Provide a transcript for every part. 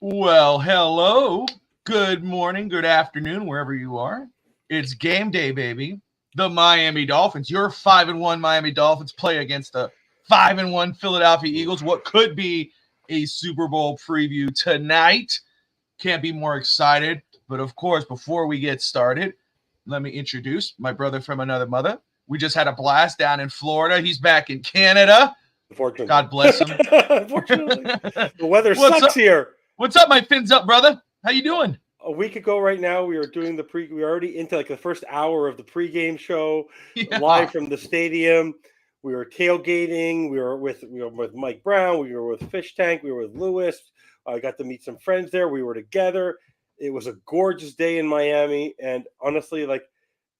Well, hello, good morning, good afternoon, wherever you are. It's game day, baby. The Miami Dolphins, your 5-1 Miami Dolphins play against the 5-1 Philadelphia Eagles. What could be a Super Bowl preview tonight. Can't be more excited. But of course, before we get started, let me introduce my brother from another mother. We just had a blast down in Florida. He's back in Canada. Unfortunately. God bless him. Unfortunately. The weather What's sucks up? here. What's up, my fins up, brother? How you doing? A week ago right now, we were doing we were already into like the first hour of the pregame show, live from the stadium. We were tailgating. We were with Mike Brown. We were with Fish Tank. We were with Lewis. I got to meet some friends there. We were together. It was a gorgeous day in Miami. And honestly, like,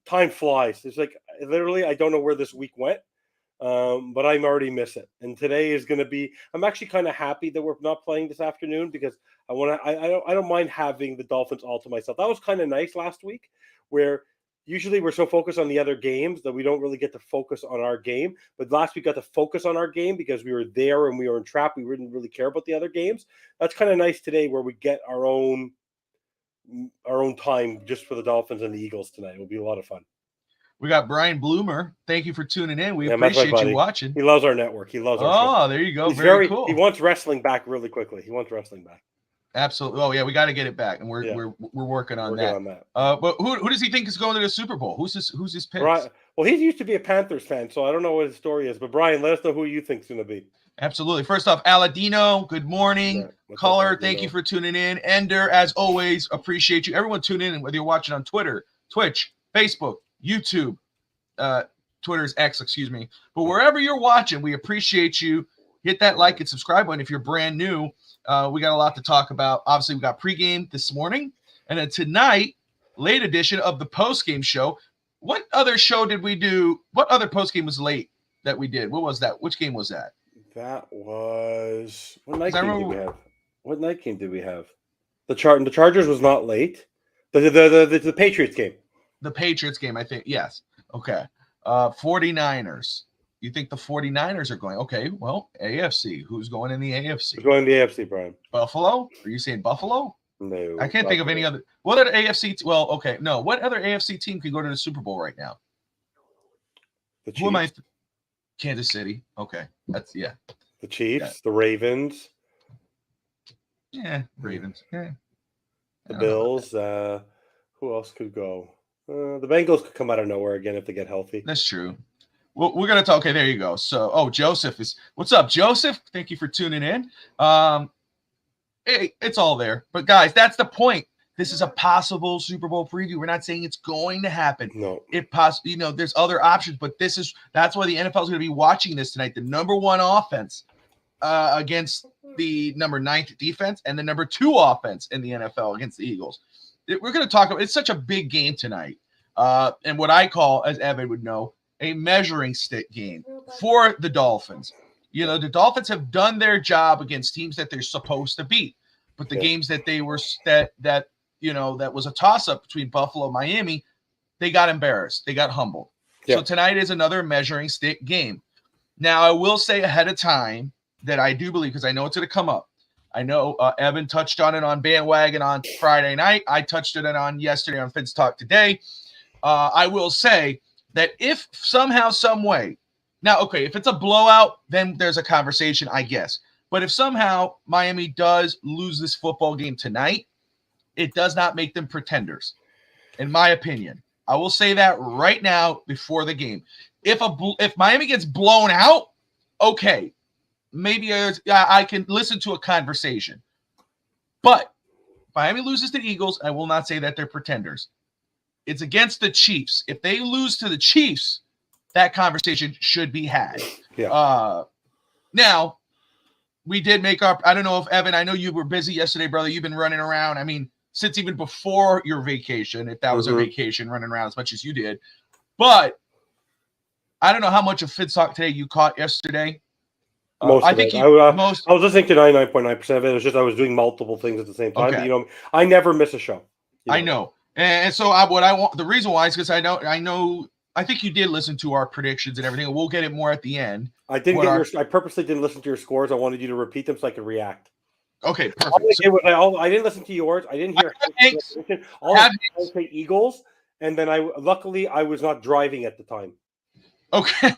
time flies. It's like, literally, I don't know where this week went. But I'm already miss it. And today is going to be. I'm actually kind of happy that we're not playing this afternoon because I want to. I don't mind having the Dolphins all to myself. That was kind of nice last week, where usually we're so focused on the other games that we don't really get to focus on our game. But last week got to focus on our game because we were there and we were in trap. We didn't really care about the other games. That's kind of nice today, where we get our own time just for the Dolphins and the Eagles tonight. It will be a lot of fun. We got Brian Bloomer. Thank you for tuning in. We appreciate you watching. He loves our network. He loves our show. There you go. He's very cool. He wants wrestling back really quickly. He wants wrestling back. Absolutely. Oh yeah, we got to get it back, and we're working on that. But who does he think is going to the Super Bowl? Who's his pick? Well, he used to be a Panthers fan, so I don't know what his story is. But Brian, let us know who you think's going to be. Absolutely. First off, Aladino, good morning. Caller, thank you for tuning in. Ender, as always, appreciate you. Everyone tune in, whether you're watching on Twitter, Twitch, Facebook, YouTube. Twitter's X, excuse me. But wherever you're watching, we appreciate you. Hit that like and subscribe button if you're brand new. We got a lot to talk about. Obviously, we got pregame this morning. And then tonight, late edition of the postgame show. What other show did we do? What other postgame was late that we did? What was that? Which game was that? That was... What night game did we have? What night game did we have? The Chargers was not late. The Patriots game. The Patriots game, I think. Yes. Okay. 49ers. You think the 49ers are going? Okay, well, AFC. Who's going in the AFC? Who's going in the AFC, Brian? Buffalo? Are you saying Buffalo? No. I can't think of any other. What other AFC? Well, okay. No. What other AFC team can go to the Super Bowl right now? The Chiefs. Who am I? Kansas City. Okay. That's, yeah. The Chiefs. The Ravens. Yeah, Ravens. Yeah. The Bills. Who else could go? The Bengals could come out of nowhere again if they get healthy. That's true. Well, we're going to talk. Okay, there you go. So, Joseph is – what's up, Joseph? Thank you for tuning in. It's all there. But, guys, that's the point. This is a possible Super Bowl preview. We're not saying it's going to happen. No. There's other options, but that's why the NFL is going to be watching this tonight. The number one offense against the number 9th defense and the number 2 offense in the NFL against the Eagles. We're going to talk about – it's such a big game tonight. And what I call, as Evan would know, a measuring stick game for the Dolphins. You know, the Dolphins have done their job against teams that they're supposed to beat. But the games that they were that was a toss-up between Buffalo and Miami, they got embarrassed. They got humbled. Yeah. So tonight is another measuring stick game. Now, I will say ahead of time that I do believe, because I know it's going to come up. I know Evan touched on it on Bandwagon on Friday night. I touched it on yesterday on Fins Talk today. I will say that if somehow, some way, now, okay, if it's a blowout, then there's a conversation, I guess. But if somehow Miami does lose this football game tonight, it does not make them pretenders, in my opinion. I will say that right now before the game. If Miami gets blown out, okay, maybe I can listen to a conversation. But if Miami loses to the Eagles, I will not say that they're pretenders. It's against the Chiefs. If they lose to the Chiefs, that conversation should be had. Yeah. Now, we did make our – I don't know if, Evan, I know you were busy yesterday, brother. You've been running around. I mean, since even before your vacation, if that was a vacation, running around as much as you did. But I don't know how much of Fins Talk today you caught yesterday. Most of it. I was listening to 99.9% of it. It was just I was doing multiple things at the same time. Okay. But, I never miss a show. I know. And so the reason why is because I think you did listen to our predictions and everything. We'll get it more at the end. I purposely didn't listen to your scores. I wanted you to repeat them so I could react. Okay, All perfect. I did was I didn't listen to yours. I didn't hear Hanks. all I did say Eagles, and then luckily I was not driving at the time. Okay.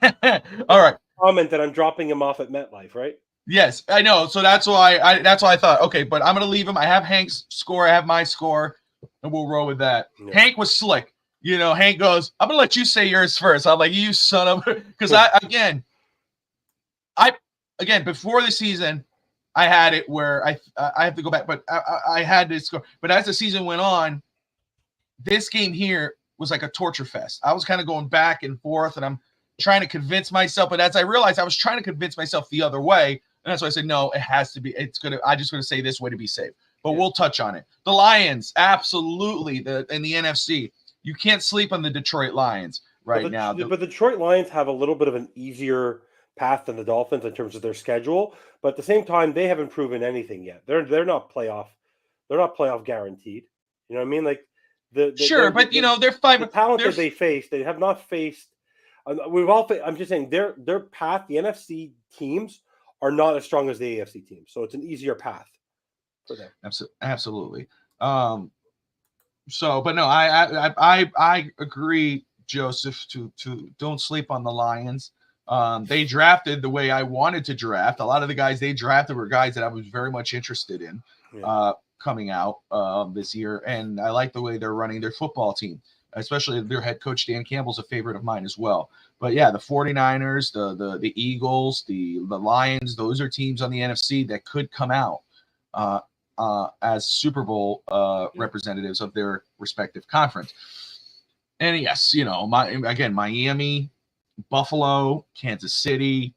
All right. Comment that I'm dropping him off at MetLife, right? Yes, I know. So that's why I thought, okay, but I'm gonna leave him. I have Hank's score, I have my score, and we'll roll with that. Yeah. Hank was slick. Hank goes, I'm gonna let you say yours first. I'm like, you son of because again before the season, I had it where I have to go back, but I had to score. But as the season went on, this game here was like a torture fest. I was kind of going back and forth, and I'm trying to convince myself. But as I realized, I was trying to convince myself the other way. And that's why I said, no, it has to be. I just going to say this way to be safe. But we'll touch on it. The Lions, absolutely. In the NFC, you can't sleep on the Detroit Lions now. But the Detroit Lions have a little bit of an easier path than the Dolphins in terms of their schedule. But at the same time, they haven't proven anything yet. They're not playoff. They're not playoff guaranteed. You know what I mean? Like they're fine. The talent that they face, they have not faced. I'm just saying their path. The NFC teams are not as strong as the AFC teams, so it's an easier path for them. Absolutely. But no, I agree, Joseph. To don't sleep on the Lions. They drafted the way I wanted to draft. A lot of the guys they drafted were guys that I was very much interested in coming out this year, and I like the way they're running their football team. Especially their head coach, Dan Campbell's a favorite of mine as well. But yeah, the 49ers, the Eagles, the Lions, those are teams on the NFC that could come out as Super Bowl representatives of their respective conference. And yes, Miami, Buffalo, Kansas City,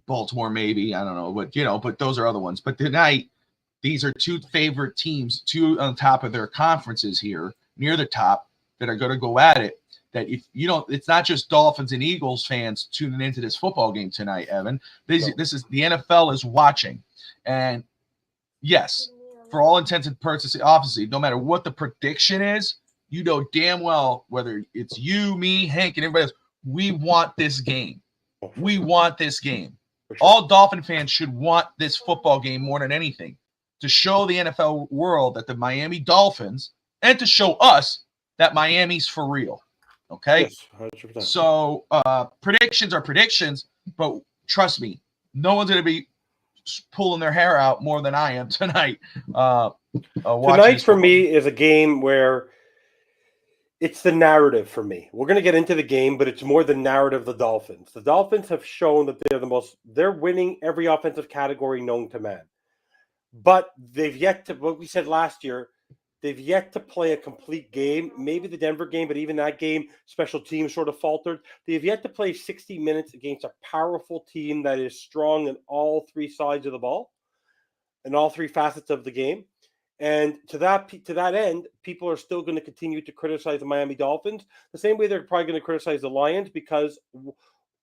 Baltimore, maybe. I don't know. But those are other ones. But tonight, these are two favorite teams, two on top of their conferences here, near the top, that are going to go at it. That if you don't, it's not just Dolphins and Eagles fans tuning into this football game tonight, Evan. This is the NFL is watching. And yes, for all intents and purposes, obviously, no matter what the prediction is, you know damn well whether it's you, me, Hank, and everybody else, we want this game. We want this game. Sure. All Dolphin fans should want this football game more than anything, to show the NFL world that the Miami Dolphins, and to show us that Miami's for real. Okay? Yes, 100%. So predictions are predictions, but trust me, no one's going to be pulling their hair out more than I am tonight. Tonight for me is a game where it's the narrative for me. We're going to get into the game, but it's more the narrative of the Dolphins. The Dolphins have shown that they're winning every offensive category known to man. But they've yet to, what we said last year, they've yet to play a complete game. Maybe the Denver game, but even that game, special teams sort of faltered. They've yet to play 60 minutes against a powerful team that is strong in all three sides of the ball, in all three facets of the game. And to that end, people are still going to continue to criticize the Miami Dolphins the same way they're probably going to criticize the Lions, because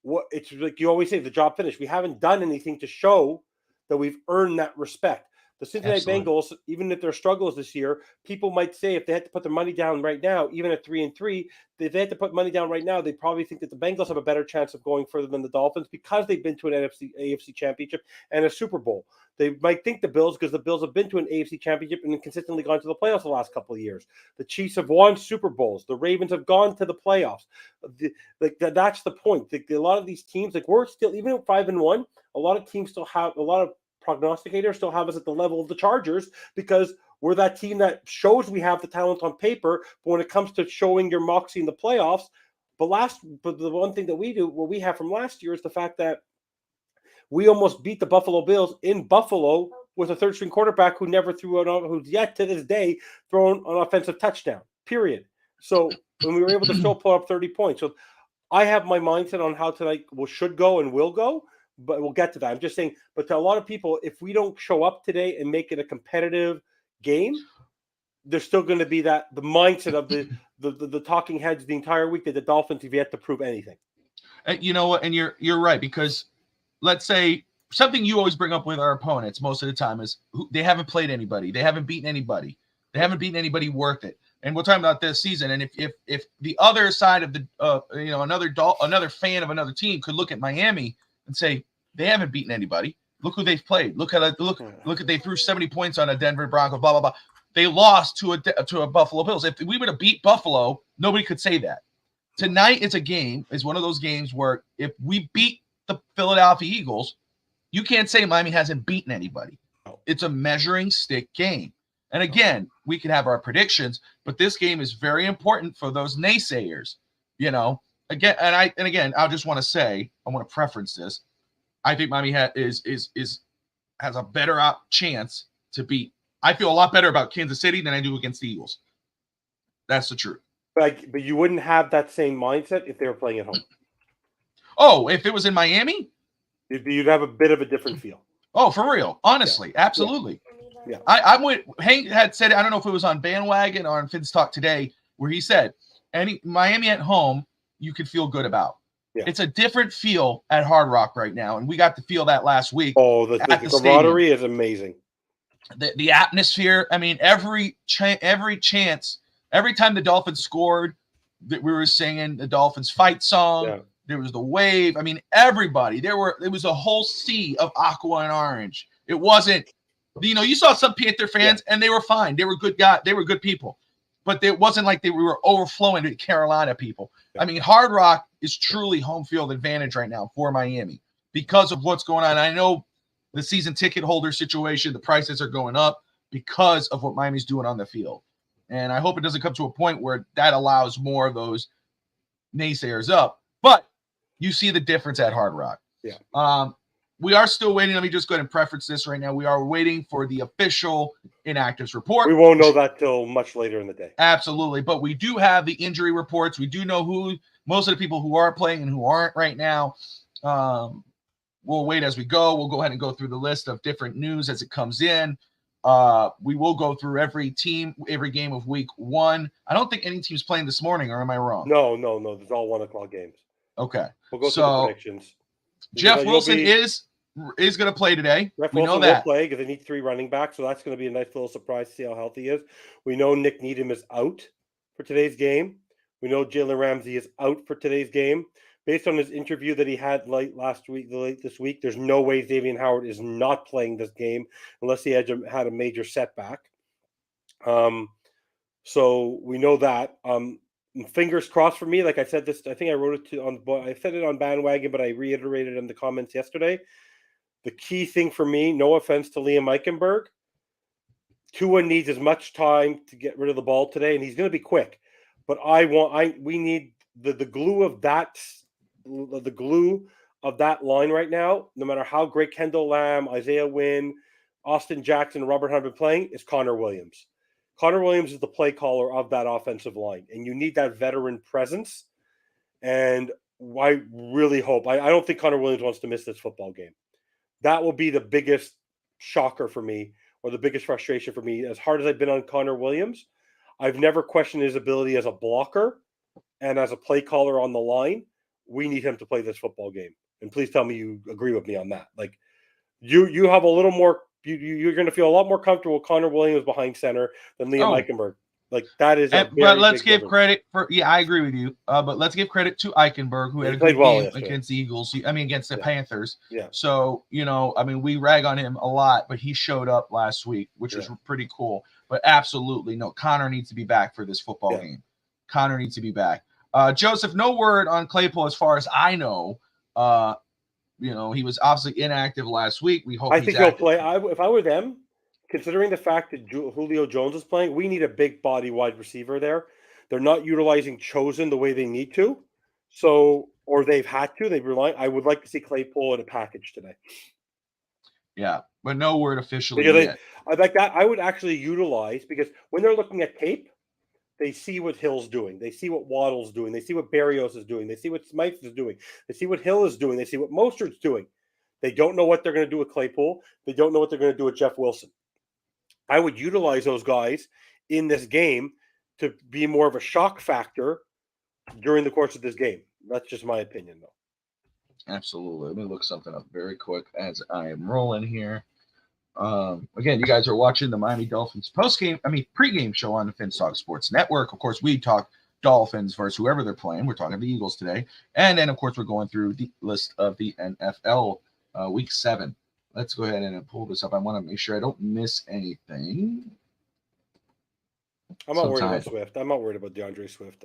what it's like you always say, the job finished. We haven't done anything to show that we've earned that respect. The Cincinnati Bengals, even if their struggles this year, people might say if they had to put their money down right now, even at 3-3, if they had to put money down right now, they'd probably think that the Bengals have a better chance of going further than the Dolphins because they've been to an AFC championship and a Super Bowl. They might think the Bills, because the Bills have been to an AFC championship and consistently gone to the playoffs the last couple of years. The Chiefs have won Super Bowls. The Ravens have gone to the playoffs. That's the point. A lot of these teams, we're still, even at 5-1, a lot of teams still have, a lot of prognosticators still have us at the level of the Chargers, because we're that team that shows we have the talent on paper, but when it comes to showing your moxie in the playoffs, but the one thing that we do, what we have from last year, is the fact that we almost beat the Buffalo Bills in Buffalo with a third-string quarterback who never threw who's yet to this day thrown an offensive touchdown, period. So when we were able to still pull up 30 points. So I have my mindset on how tonight should go and will go, but we'll get to that. I'm just saying, but to a lot of people, if we don't show up today and make it a competitive game, there's still going to be the mindset of the talking heads the entire week that the Dolphins have yet to prove anything. You know what? And you're right, because let's say something you always bring up with our opponents most of the time is they haven't played anybody. They haven't beaten anybody. They haven't beaten anybody worth it. And we're talking about this season. And if the other side of the another fan of another team could look at Miami and say they haven't beaten anybody, Look who they've played. Look at they threw 70 points on a Denver Broncos. Blah blah blah. They lost to a Buffalo Bills. If we would have beat Buffalo, nobody could say that. Tonight is one of those games where if we beat the Philadelphia Eagles, you can't say Miami hasn't beaten anybody. It's a measuring stick game. And again, we can have our predictions, but this game is very important for those naysayers. Again, I just want to say, I want to preference this. I think Miami has a better chance to beat. I feel a lot better about Kansas City than I do against the Eagles. That's the truth. But you wouldn't have that same mindset if they were playing at home. Oh, if it was in Miami? You'd have a bit of a different feel. Oh, for real. Honestly. Yeah. Absolutely. Yeah. I'm with Hank had said, I don't know if it was on Bandwagon or on Fins Talk today, where he said, Miami at home, you could feel good about. Yeah. It's a different feel at Hard Rock right now, and we got to feel that last week. Oh, the camaraderie is amazing. The atmosphere. I mean, every chance, every time the Dolphins scored, that we were singing the Dolphins fight song. Yeah. There was the wave. I mean, everybody. It was a whole sea of aqua and orange. It wasn't, you saw some Panther fans and they were fine. They were good guys. They were good people. But it wasn't like we were overflowing to Carolina people. Yeah. I mean, Hard Rock is truly home field advantage right now for Miami because of what's going on. I know the season ticket holder situation, the prices are going up because of what Miami's doing on the field. And I hope it doesn't come to a point where that allows more of those naysayers up. But you see the difference at Hard Rock. Yeah. We are still waiting. Let me just go ahead and preference this right now. We are waiting for the official inactives report. We won't know that till much later in the day. Absolutely. But we do have the injury reports. We do know who most of the people who are playing and who aren't right now. We'll wait as we go. We'll go ahead and go through the list of different news as it comes in. We will go through every team, every game of week 1. I don't think any team's playing this morning, or am I wrong? No. There's all 1:00 games. Okay. We'll go through the predictions. Jeff Wilson is going to play today. We know that. Will play because they need 3 running backs, so that's going to be a nice little surprise to see how healthy he is. We know Nick Needham is out for today's game. We know Jaylen Ramsey is out for today's game. Based on his interview that he had late this week, there's no way Xavier Howard is not playing this game unless he had a major setback. So we know that. Fingers crossed for me. Like I said, I think I wrote it I said it on Bandwagon, but I reiterated in the comments yesterday. The key thing for me, no offense to Liam Eichenberg, Tua needs as much time to get rid of the ball today, and he's going to be quick. But we need the glue of that line right now. No matter how great Kendall Lamb, Isaiah Wynn, Austin Jackson, Robert Hunt have been playing, is Connor Williams. Connor Williams is the play caller of that offensive line, and you need that veteran presence. And I really hope I don't think Connor Williams wants to miss this football game. That will be the biggest shocker for me, or the biggest frustration for me. As hard as I've been on Connor Williams, I've never questioned his ability as a blocker and as a play caller on the line. We need him to play this football game. And please tell me you agree with me on that. Like you have a little more, you're going to feel a lot more comfortable with Connor Williams behind center than Liam Eichenberg. Like that is but let's give credit for I agree with you. But let's give credit to Eichenberg, who had a good game against the Eagles. Against the Panthers. Yeah. So, we rag on him a lot, but he showed up last week, which was pretty cool. But absolutely, no, Connor needs to be back for this football game. Connor needs to be back. Joseph, no word on Claypool as far as I know. He was obviously inactive last week. We hope I think he'll play. If I were them, considering the fact that Julio Jones is playing, we need a big body wide receiver there. They're not utilizing Chosen the way they need to. Or they've had to. I would like to see Claypool in a package today. Yeah, but no word officially yet. I would actually utilize, because when they're looking at tape, they see what Hill's doing. They see what Waddle's doing. They see what Berrios is doing. They see what Smythe is doing. They see what Hill is doing. They see what Mostert's doing. They don't know what they're going to do with Claypool. They don't know what they're going to do with Jeff Wilson. I would utilize those guys in this game to be more of a shock factor during the course of this game. That's just my opinion, though. Absolutely. Let me look something up very quick as I am rolling here. Again, you guys are watching the Miami Dolphins pregame show on the Fins Talk Sports Network. Of course, we talk Dolphins versus whoever they're playing. We're talking the Eagles today. And then, of course, we're going through the list of the NFL Week 7 let's go ahead and pull this up. I want to make sure I don't miss anything. I'm not worried about Swift. I'm not worried about DeAndre Swift.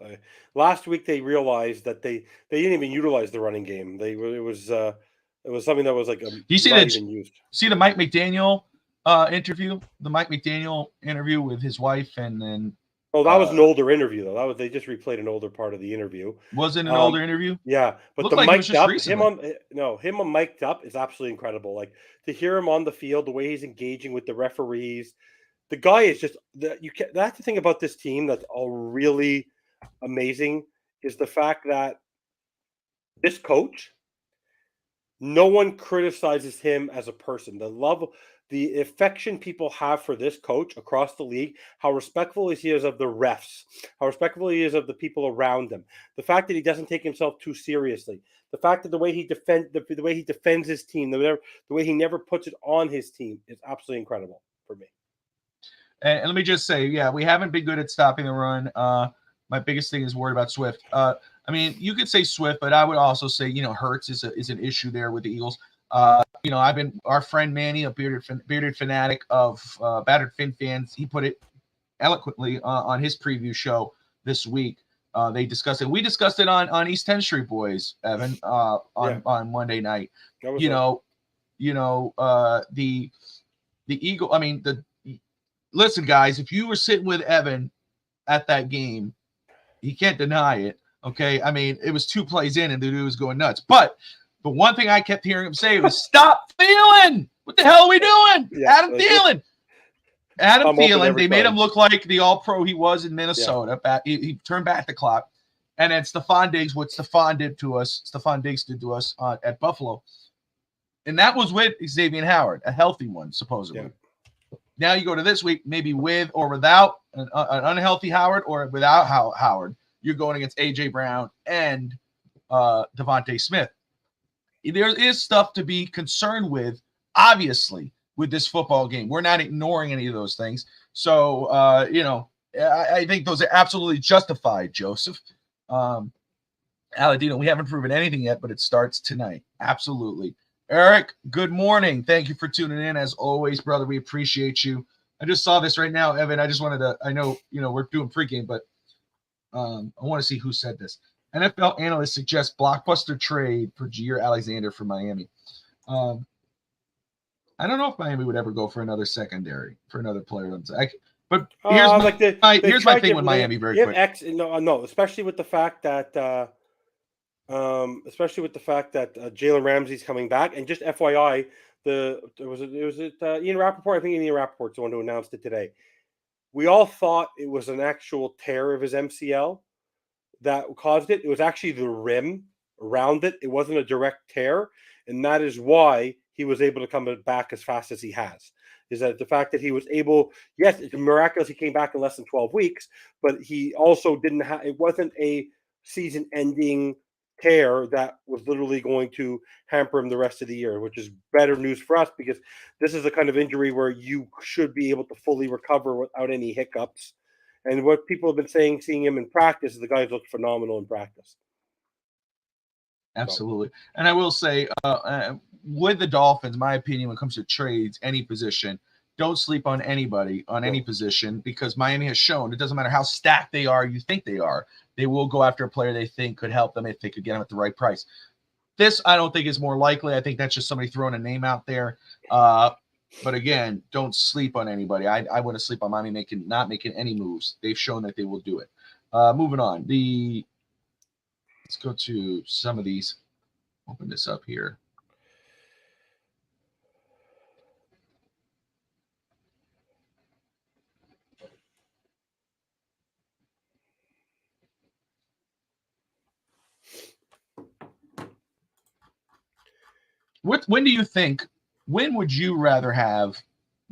Last week they realized that they didn't even utilize the running game. It was something that was like you see not that, even used. See the Mike McDaniel interview? The Mike McDaniel interview with his wife, and then that was an older interview though. They just replayed an older part of the interview. Was it an older interview? Yeah, but Looked the like mic'd up him recently. mic'd up is absolutely incredible. Like to hear him on the field, the way he's engaging with the referees. The guy is just that's the thing about this team that's all really amazing is the fact that this coach, no one criticizes him as a person. The affection people have for this coach across the league, how respectful he is of the refs, how respectful he is of the people around him, the fact that he doesn't take himself too seriously, the fact that the way he defends his team, the way he never puts it on his team is absolutely incredible for me. And let me just say, yeah, we haven't been good at stopping the run. My biggest thing is worried about Swift. I mean, you could say Swift, but I would also say, Hurts is an issue there with the Eagles. I've been our friend Manny, a bearded fanatic of Battered Fin Fans. He put it eloquently on his preview show this week. They discussed it. We discussed it on East 10th Street Boys, Evan, on Monday night. The Eagle. I mean, listen, guys, if you were sitting with Evan at that game, he can't deny it. Okay. I mean, it was 2 plays in and the dude was going nuts. But the one thing I kept hearing him say was, stop Thielen. What the hell are we doing? Yeah, Adam Thielen. Adam Thielen, they made him look like the all-pro he was in Minnesota. Yeah. He turned back the clock. And then Stephon Diggs, what Stephon Diggs did to us at Buffalo. And that was with Xavier Howard, a healthy one, supposedly. Yeah. Now you go to this week, maybe with or without an unhealthy Howard or without Howard. You're going against A.J. Brown and Devontae Smith. There is stuff to be concerned with, obviously, with this football game. We're not ignoring any of those things. So, I think those are absolutely justified, Joseph. Aladino, we haven't proven anything yet, but it starts tonight. Absolutely. Eric, good morning. Thank you for tuning in. As always, brother, we appreciate you. I just saw this right now, Evan. I just wanted to, I know, we're doing pregame, but I want to see who said this. NFL analysts suggest blockbuster trade for Jair Alexander for Miami. I don't know if Miami would ever go for another secondary, for another player. But here's my thing with Miami very quick. Especially with the fact that Jaylen Ramsey's coming back. And just FYI, Ian Rappaport? I think Ian Rappaport's the one who announced it today. We all thought it was an actual tear of his MCL that caused it. It was actually the rim around it. It wasn't a direct tear. And that is why he was able to come back as fast as he has. Is that the fact that he was able, yes, it's miraculous he came back in less than 12 weeks, but he also it wasn't a season-ending tear that was literally going to hamper him the rest of the year, which is better news for us because this is the kind of injury where you should be able to fully recover without any hiccups. And what people have been saying, seeing him in practice, is the guy's looked phenomenal in practice. Absolutely. And I will say, with the Dolphins, my opinion when it comes to trades, any position, don't sleep on anybody on any position because Miami has shown it doesn't matter how stacked they are, you think they are. They will go after a player they think could help them if they could get him at the right price. This, I don't think, is more likely. I think that's just somebody throwing a name out there. But again, don't sleep on anybody. I wouldn't sleep on Miami not making any moves. They've shown that they will do it. Moving on. Let's go to some of these. Open this up here. When would you rather have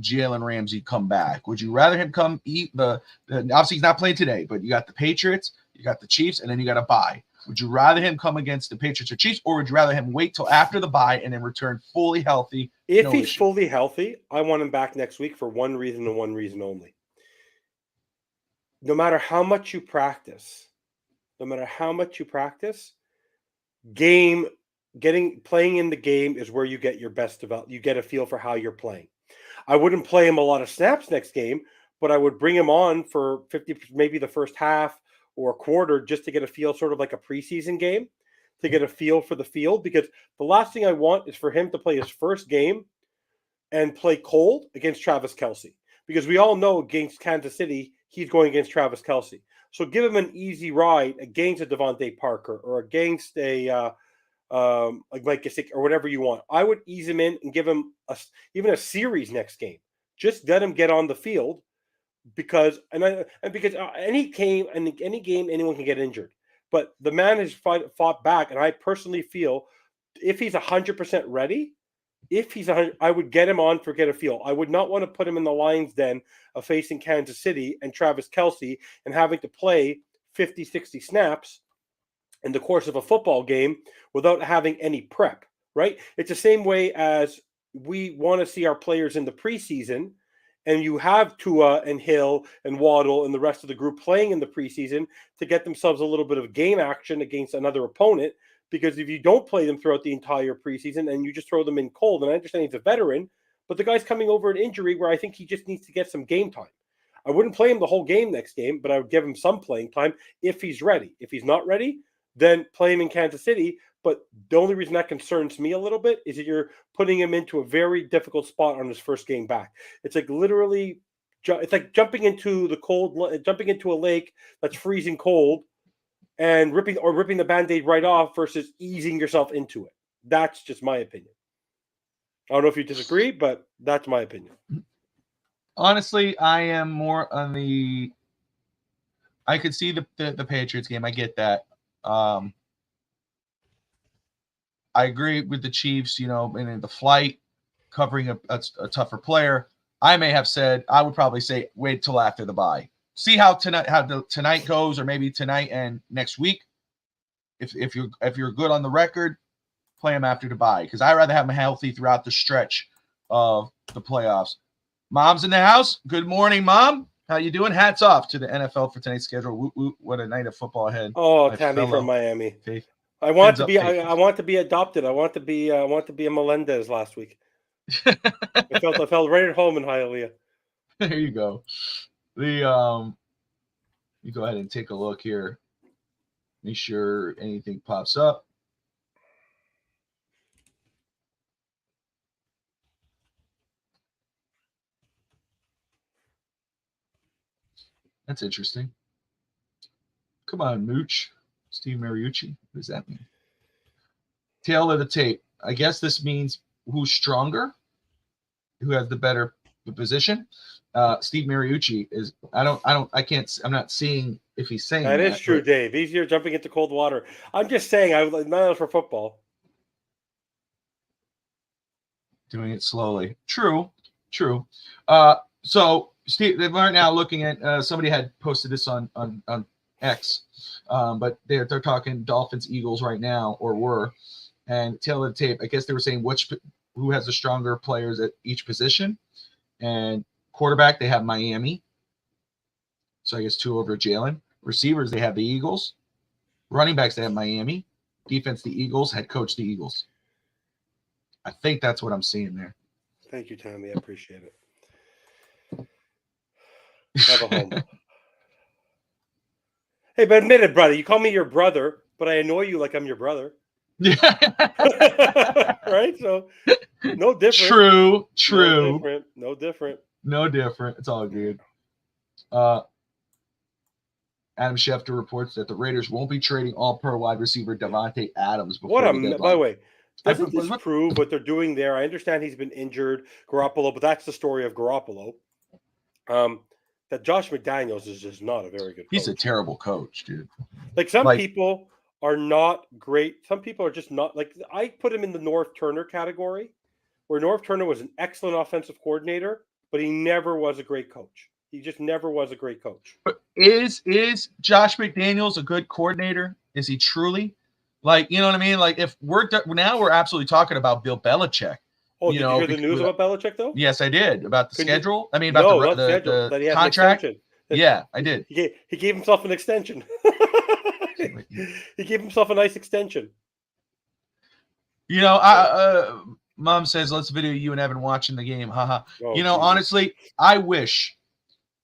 Jaylen Ramsey come back? Would you rather him come eat obviously he's not playing today, but you got the Patriots, you got the Chiefs, and then you got a bye. Would you rather him come against the Patriots or Chiefs, or would you rather him wait till after the bye and then return fully healthy? If he's fully healthy, I want him back next week for one reason and one reason only. No matter how much you practice, game playing in the game is where you get your best development. You get a feel for how you're playing. I wouldn't play him a lot of snaps next game, but I would bring him on for 50, maybe the first half or a quarter, just to get a feel, sort of like a preseason game, to get a feel for the field. Because the last thing I want is for him to play his first game and play cold against Travis Kelce. Because we all know against Kansas City, he's going against Travis Kelce. So give him an easy ride against a Devontae Parker or against a like Mike Gesicki or whatever you want. I would ease him in and give him even a series next game. Just let him get on the field, because any game anyone can get injured. But the man has fought back, and I personally feel if he's 100% ready, I would get him on for get a feel. I would not want to put him in the Lions' den of facing Kansas City and Travis Kelce and having to play 50, 60 snaps in the course of a football game without having any prep, right? It's the same way as we want to see our players in the preseason, and you have Tua and Hill and Waddle and the rest of the group playing in the preseason to get themselves a little bit of game action against another opponent. Because if you don't play them throughout the entire preseason and you just throw them in cold, and I understand he's a veteran, but the guy's coming over an injury where I think he just needs to get some game time. I wouldn't play him the whole game next game, but I would give him some playing time if he's ready. If he's not ready, then play him in Kansas City. But the only reason that concerns me a little bit is that you're putting him into a very difficult spot on his first game back. It's like literally, it's like jumping into a lake that's freezing cold and ripping the Band-Aid right off versus easing yourself into it. That's just my opinion. I don't know if you disagree, but that's my opinion. Honestly, I am more on the. I could see the Patriots game. I get that. I agree with the Chiefs, and in the flight, covering a tougher player. I would probably say wait till after the bye. See how tonight goes, or maybe tonight and next week. If you're good on the record, play him after the bye, because I'd rather have him healthy throughout the stretch of the playoffs. Mom's in the house. Good morning, Mom. How you doing? Hats off to the NFL for tonight's schedule. Woot, woot, what a night of football ahead. Oh, Tammy from Miami. Faith. I want to be adopted. I want to be a Melendez last week. I felt right at home in Hialeah. There you go. You go ahead and take a look here. Make sure anything pops up. That's interesting. Come on, Mooch. Steve Mariucci. What does that mean? Tail of the tape. I guess this means who's stronger, who has the better position. Steve Mariucci is. I'm not seeing if he's saying that. That is true, Dave. He's here jumping into cold water. I'm just saying. I would not for football. Doing it slowly. True. So Steve, right now looking at somebody had posted this on X, but they're talking Dolphins Eagles right now, or were, and tail of the tape. I guess they were saying who has the stronger players at each position, and quarterback they have Miami, so I guess 2 over Jaylen. Receivers they have the Eagles, running backs they have Miami, defense the Eagles, head coach the Eagles. I think that's what I'm seeing there. Thank you, Tommy. I appreciate it. Have a home. Hey, but admit it, brother. You call me your brother, but I annoy you like I'm your brother. Right? So, no different. True. No different. It's all good. Adam Schefter reports that the Raiders won't be trading all-pro wide receiver Devontae Adams before the deadline. By the way, doesn't this prove what they're doing there? I understand he's been injured, Garoppolo, but that's the story of Garoppolo. That Josh McDaniels is just not a very good coach. He's a terrible coach, dude. Like people are not great. Some people are just not. Like I put him in the North Turner category, where North Turner was an excellent offensive coordinator, but he never was a great coach. He just never was a great coach. But is Josh McDaniels a good coordinator? Is he truly? Like, you know what I mean? Like, if we're absolutely talking about Bill Belichick. Oh, did you hear the news about Belichick, though? Yes, I did. About the schedule? I mean, about the contract? Yeah, I did. He gave himself an extension. He gave himself a nice extension. Mom says, let's video you and Evan watching the game. Haha. Oh, Jesus. Honestly, I wish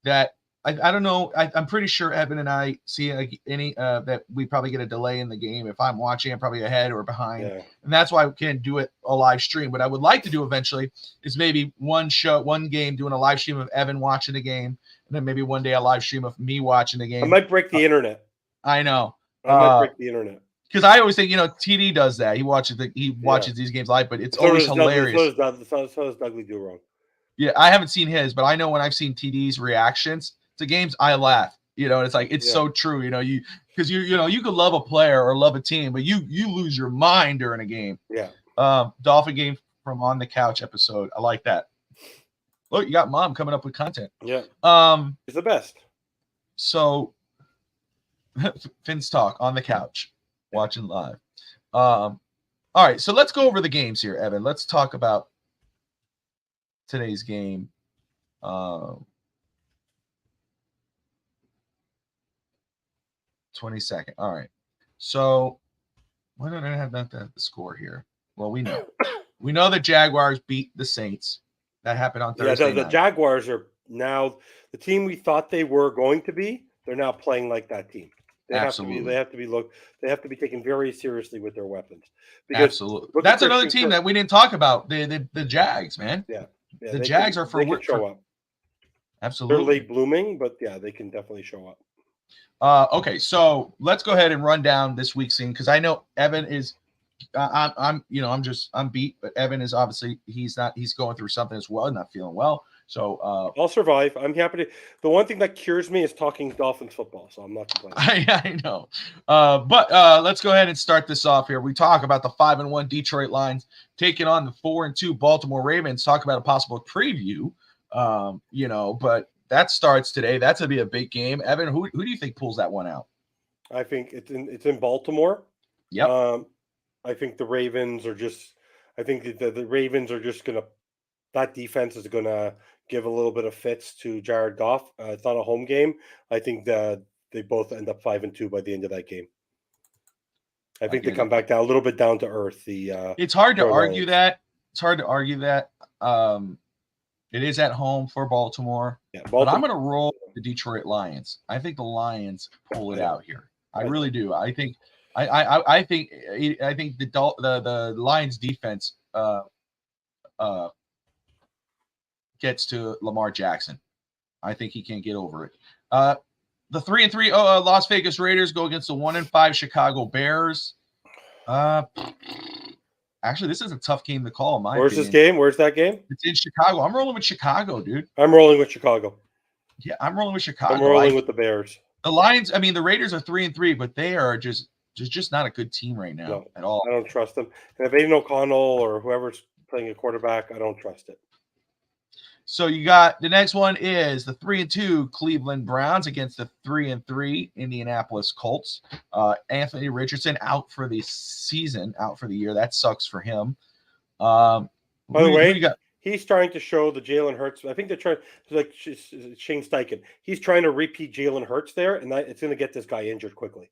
that I don't know. I'm pretty sure Evan and I see that we probably get a delay in the game. If I'm watching, I'm probably ahead or behind. Yeah. And that's why we can't do it a live stream. What I would like to do eventually is maybe one game doing a live stream of Evan watching the game, and then maybe one day a live stream of me watching the game. I might break the internet. I know. I might break the internet. Because I always think, TD does that. He watches these games live, but it's always hilarious. So does Dudley Do Wrong. Yeah, I haven't seen his, but I know when I've seen TD's reactions to games, I laugh. And it's like it's so true. You could love a player or love a team, but you lose your mind during a game. Yeah. Dolphin game from On the Couch episode. I like that. Look, you got Mom coming up with content. Yeah. It's the best. So, Fins Talk On the Couch, watching live. All right, so let's go over the games here, Evan. Let's talk about today's game. 22nd. All right. So why don't I have the score here? Well, we know the Jaguars beat the Saints. That happened on Thursday. Yeah, the Jaguars are now the team we thought they were going to be. They're now playing like that team. Absolutely. They have to be taken very seriously with their weapons. Absolutely. That's another team that we didn't talk about. The Jags, man. Yeah. The Jags are for work. Show up. Absolutely. They're late blooming, but yeah, they can definitely show up. Okay, so let's go ahead and run down this week's scene because I know Evan is. I'm beat, but Evan is obviously he's going through something as well, not feeling well. So I'll survive. I'm happy to. The one thing that cures me is talking Dolphins football, so I'm not complaining. I know. But let's go ahead and start this off here. We talk about the 5-1 Detroit Lions taking on the 4-2 Baltimore Ravens. Talk about a possible preview. But that starts today. That's gonna be a big game. Evan, who do you think pulls that one out? I think it's in Baltimore. Yep. I think the Ravens are just. I think the Ravens are just gonna. That defense is gonna give a little bit of fits to Jared Goff. It's not a home game. I think that they both end up 5-2 by the end of that game. I think they come back down a little bit down to earth. It's hard to argue that. It's hard to argue that. It is at home for Baltimore. Yeah, but I'm going to roll the Detroit Lions. I think the Lions pull it out here. I really do. I think the Lions defense gets to Lamar Jackson. I think he can't get over it. The 3-3 Las Vegas Raiders go against the 1-5 Chicago Bears. Actually, this is a tough game to call. Where's this game? Where's that game? It's in Chicago. I'm rolling with Chicago, dude. I'm rolling with Chicago. Yeah, I'm rolling with Chicago. I'm rolling with the Bears. The Lions, the Raiders are 3-3, but they are just not a good team right now at all. I don't trust them. And if Aiden O'Connell or whoever's playing a quarterback, I don't trust it. So you got the next one is the 3-2 Cleveland Browns against the 3-3 Indianapolis Colts. Anthony Richardson out for the season, out for the year. That sucks for him. By the way, he's trying to show the Jalen Hurts. I think they're trying, like Shane Steichen. He's trying to repeat Jalen Hurts there, and it's going to get this guy injured quickly.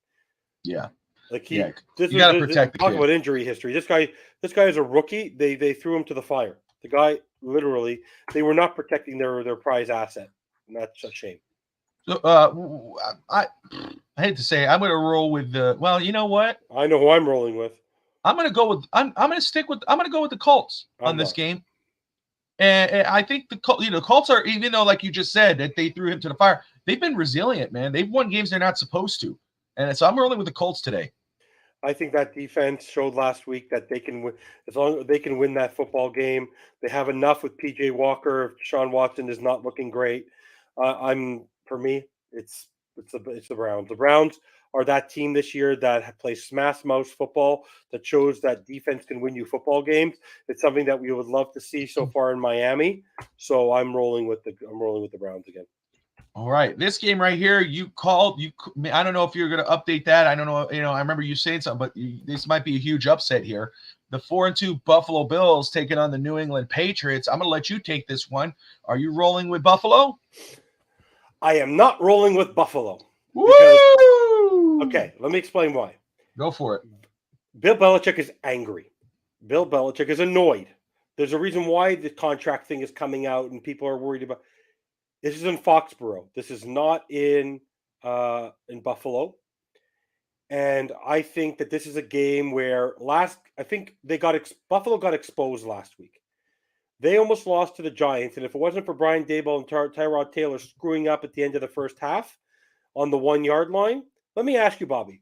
Yeah. You got to protect the kid. Talk about injury history. This guy is a rookie. They threw him to the fire. The guy, literally, they were not protecting their prize asset, and that's a shame. So, I hate to say, I'm going to roll with the. Well, you know what? I know who I'm rolling with. I'm going to go with. I'm going to go with the Colts on this game, and I think the Colts are, even though, like you just said, that they threw him to the fire. They've been resilient, man. They've won games they're not supposed to, and so I'm rolling with the Colts today. I think that defense showed last week that they can win, as long as they can win that football game. They have enough with PJ Walker. Sean Watson is not looking great. For me, it's the Browns. The Browns are that team this year that plays smash mouth football, that shows that defense can win you football games. It's something that we would love to see so far in Miami. So I'm rolling with the Browns again. All right, this game right here, I don't know if you're going to update that. I don't know. I remember you saying something, but this might be a huge upset here. The 4-2 Buffalo Bills taking on the New England Patriots. I'm going to let you take this one. Are you rolling with Buffalo? I am not rolling with Buffalo. Woo! Okay, let me explain why. Go for it. Bill Belichick is angry. Bill Belichick is annoyed. There's a reason why the contract thing is coming out and people are worried about. This is in Foxborough. This is not in Buffalo. And I think that this is a game where Buffalo got exposed last week. They almost lost to the Giants, and if it wasn't for Brian Daboll and Tyrod Taylor screwing up at the end of the first half on the 1 yard line, let me ask you, Bobby,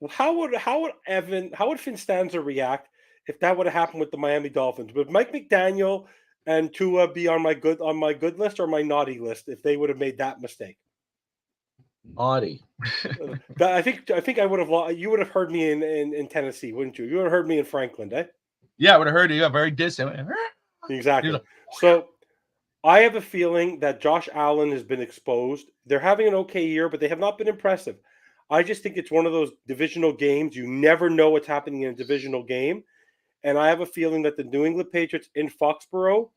how would FinStanza react if that would have happened with the Miami Dolphins? Would Mike McDaniel and Tua be on my good list or my naughty list if they would have made that mistake? Naughty. I think I would have. You would have heard me in Tennessee, wouldn't you? You would have heard me in Franklin, eh? Yeah, I would have heard you. Very distant. Exactly. So I have a feeling that Josh Allen has been exposed. They're having an okay year, but they have not been impressive. I just think it's one of those divisional games. You never know what's happening in a divisional game. And I have a feeling that the New England Patriots in Foxborough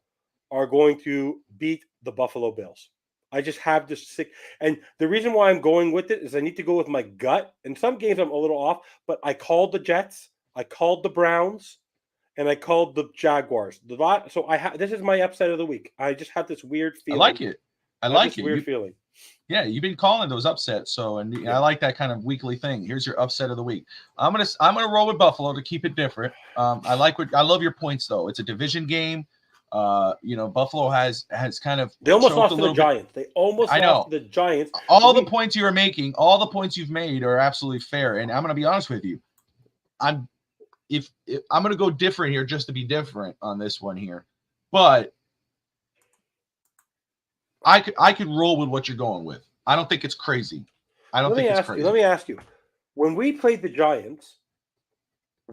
are going to beat the Buffalo Bills. I just have this sick. And the reason why I'm going with it is I need to go with my gut. In some games, I'm a little off, but I called the Jets, I called the Browns, and I called the Jaguars. So this is my upset of the week. I just have this weird feeling. I like it. I like it. Weird feeling. Yeah, you've been calling those upsets, I like that kind of weekly thing. Here's your upset of the week. I'm gonna roll with Buffalo to keep it different. I love your points though. It's a division game. Buffalo has kind of they almost lost to the Giants. They almost lost to the Giants. All the points you are making, all the points you've made are absolutely fair. And I'm gonna be honest with you. If I'm gonna go different here just to be different on this one here, but I could roll with what you're going with. I don't think it's crazy. Let me ask you. When we played the Giants,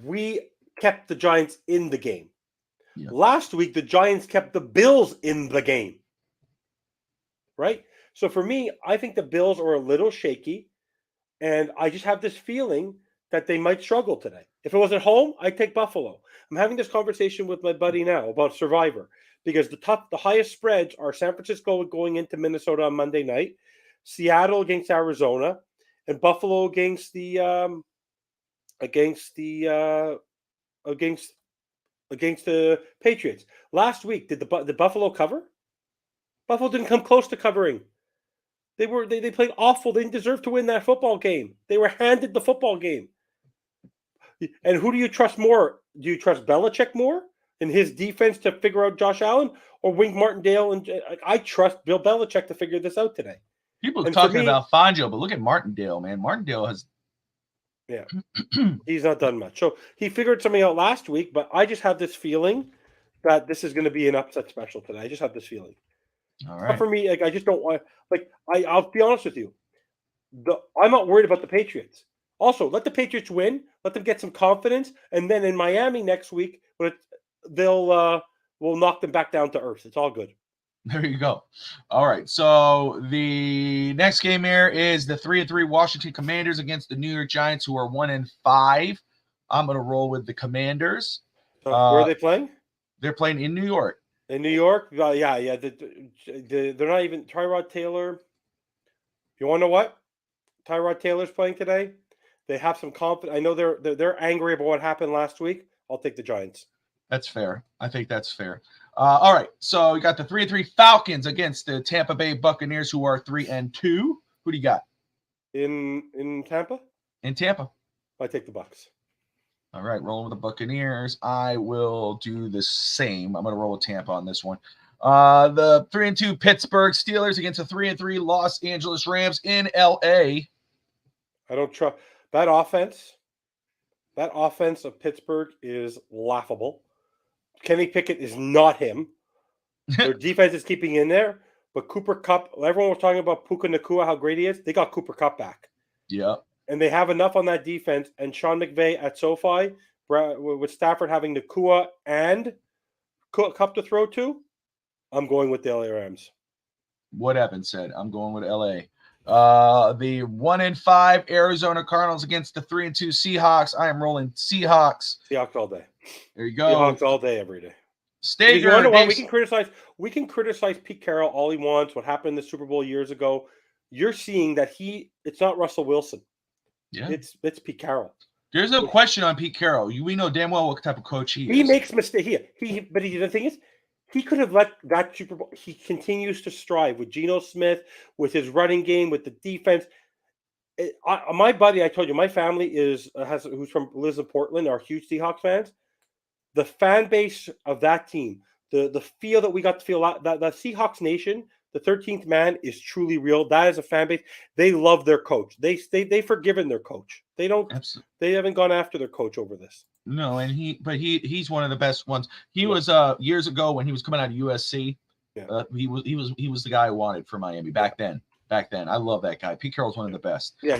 we kept the Giants in the game. Yeah. Last week, the Giants kept the Bills in the game. Right? So for me, I think the Bills are a little shaky, and I just have this feeling that they might struggle today. If it was at home, I'd take Buffalo. I'm having this conversation with my buddy now about Survivor because the highest spreads are San Francisco going into Minnesota on Monday night, Seattle against Arizona, and Buffalo against the Patriots. Last week, did the Buffalo cover? Buffalo didn't come close to covering. They played awful. They didn't deserve to win that football game. They were handed the football game. And who do you trust more? Do you trust Belichick more in his defense to figure out Josh Allen, or Wink Martindale? And I trust Bill Belichick to figure this out today. People are talking about Fangio, but look at Martindale, man. Martindale has. Yeah, he's not done much. So he figured something out last week, but I just have this feeling that this is going to be an upset special today. I just have this feeling. All right. For me, I just don't want. I'll be honest with you. I'm not worried about the Patriots. Also, let the Patriots win. Let them get some confidence, and then in Miami next week, we'll knock them back down to earth. It's all good. There you go. All right. So the next game here is the 3-3 Washington Commanders against the New York Giants, who are 1-5. I'm going to roll with the Commanders. Where are they playing? They're playing in New York. In New York? Yeah. They're not even Tyrod Taylor. You want to know what? Tyrod Taylor's playing today. They have some confidence. I know they're angry about what happened last week. I'll take the Giants. That's fair. I think that's fair. All right. So you got the 3-3 Falcons against the Tampa Bay Buccaneers, who are 3-2. Who do you got? In Tampa? In Tampa. I take the Bucs. All right. Rolling with the Buccaneers. I will do the same. I'm going to roll with Tampa on this one. The 3-2 Pittsburgh Steelers against the 3-3 Los Angeles Rams in LA. I don't trust that offense. That offense of Pittsburgh is laughable. Kenny Pickett is not him. Their defense is keeping in there, but Cooper Kupp, everyone was talking about Puka Nacua, how great he is. They got Cooper Kupp back. Yeah. And they have enough on that defense. And Sean McVay at SoFi, with Stafford having Nacua and Kupp to throw to, I'm going with the LA Rams. What Evans said. I'm going with LA. The 1-5 Arizona Cardinals against the 3-2 Seahawks. I am rolling Seahawks. Seahawks all day. There you go. Seahawks all day, every day. Stager. You wonder why we can criticize Pete Carroll all he wants. What happened in the Super Bowl years ago? You're seeing that it's not Russell Wilson. Yeah, it's Pete Carroll. There's no question on Pete Carroll. We know damn well what type of coach he is. He makes mistakes. But the thing is, he could have let that Super Bowl. He continues to strive with Geno Smith, with his running game, with the defense. My buddy, I told you, my family lives in Portland, are huge Seahawks fans. The fan base of that team, the feel that we got to feel, that Seahawks Nation, the 13th man, is truly real. That is a fan base. They love their coach. They've forgiven their coach. They haven't gone after their coach over this. No, and he's one of the best ones. He was years ago when he was coming out of USC. Yeah. He was the guy I wanted for Miami back then. I love that guy. Pete Carroll's one of the best. Yeah,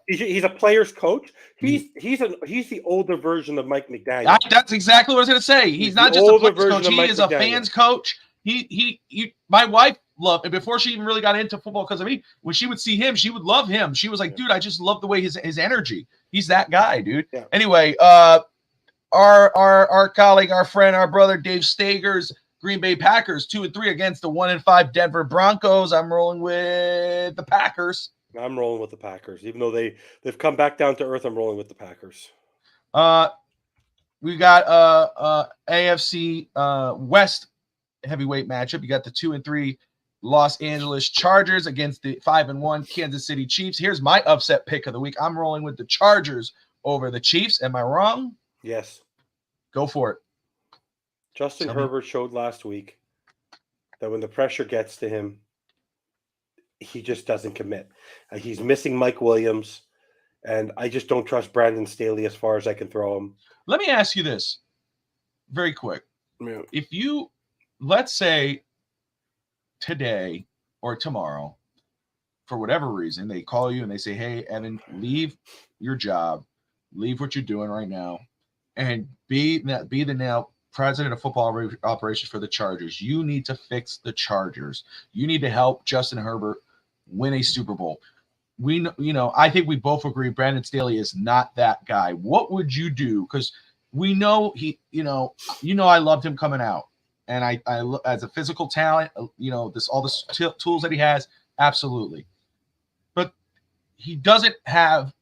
he's a player's coach. He's the older version of Mike McDaniel. That's exactly what I was going to say. He's not just a player's coach. He is a fan's coach. My wife loved, and before she even really got into football because of me, when she would see him, she would love him. She was like, dude, I just love the way his energy. He's that guy, dude. Yeah. Anyway, our colleague, our friend, our brother Dave Stager's Green Bay Packers 2-3 against the 1-5 Denver Broncos. I'm rolling with the Packers. I'm rolling with the Packers, even though they've come back down to earth. I'm rolling with the Packers. We got AFC West heavyweight matchup. You got the 2-3 Los Angeles Chargers against the 5-1 Kansas City Chiefs. Here's my upset pick of the week. I'm rolling with the Chargers over the Chiefs. Am I wrong? Yes. Go for it. Justin Herbert showed last week that when the pressure gets to him, he just doesn't commit. He's missing Mike Williams, and I just don't trust Brandon Staley as far as I can throw him. Let me ask you this very quick. Yeah. If you, let's say today or tomorrow, for whatever reason, they call you and they say, hey, Evan, leave your job, leave what you're doing right now, and be the now president of football operations for the Chargers. You need to fix the Chargers. You need to help Justin Herbert win a Super Bowl. I think we both agree Brandon Staley is not that guy. What would you do? Because we know I loved him coming out, and I as a physical talent, all the tools that he has, absolutely. But he doesn't have.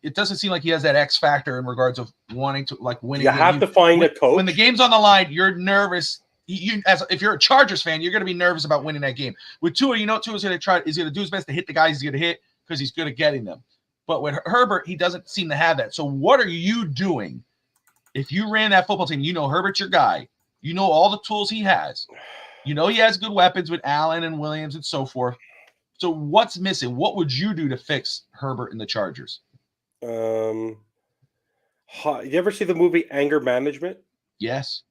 It doesn't seem like he has that X factor in regards of wanting to winning. You have to find a coach. When the game's on the line, you're nervous. If you're a Chargers fan, you're going to be nervous about winning that game. With Tua, Tua's going to do his best to hit the guys he's going to hit because he's good at getting them. But with Herbert, he doesn't seem to have that. So what are you doing if you ran that football team? Herbert's your guy. You know all the tools he has. He has good weapons with Allen and Williams and so forth. So what's missing? What would you do to fix Herbert and the Chargers? You ever see the movie Anger Management? Yes.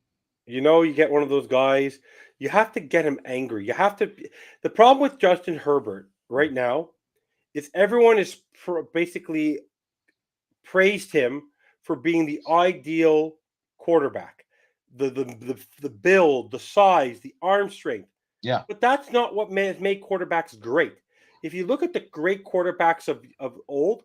You get one of those guys, you have to get him angry. The problem with Justin Herbert right now is everyone is basically praised him for being the ideal quarterback. The build, the size, the arm strength. Yeah. But that's not what has made quarterbacks great. If you look at the great quarterbacks of old,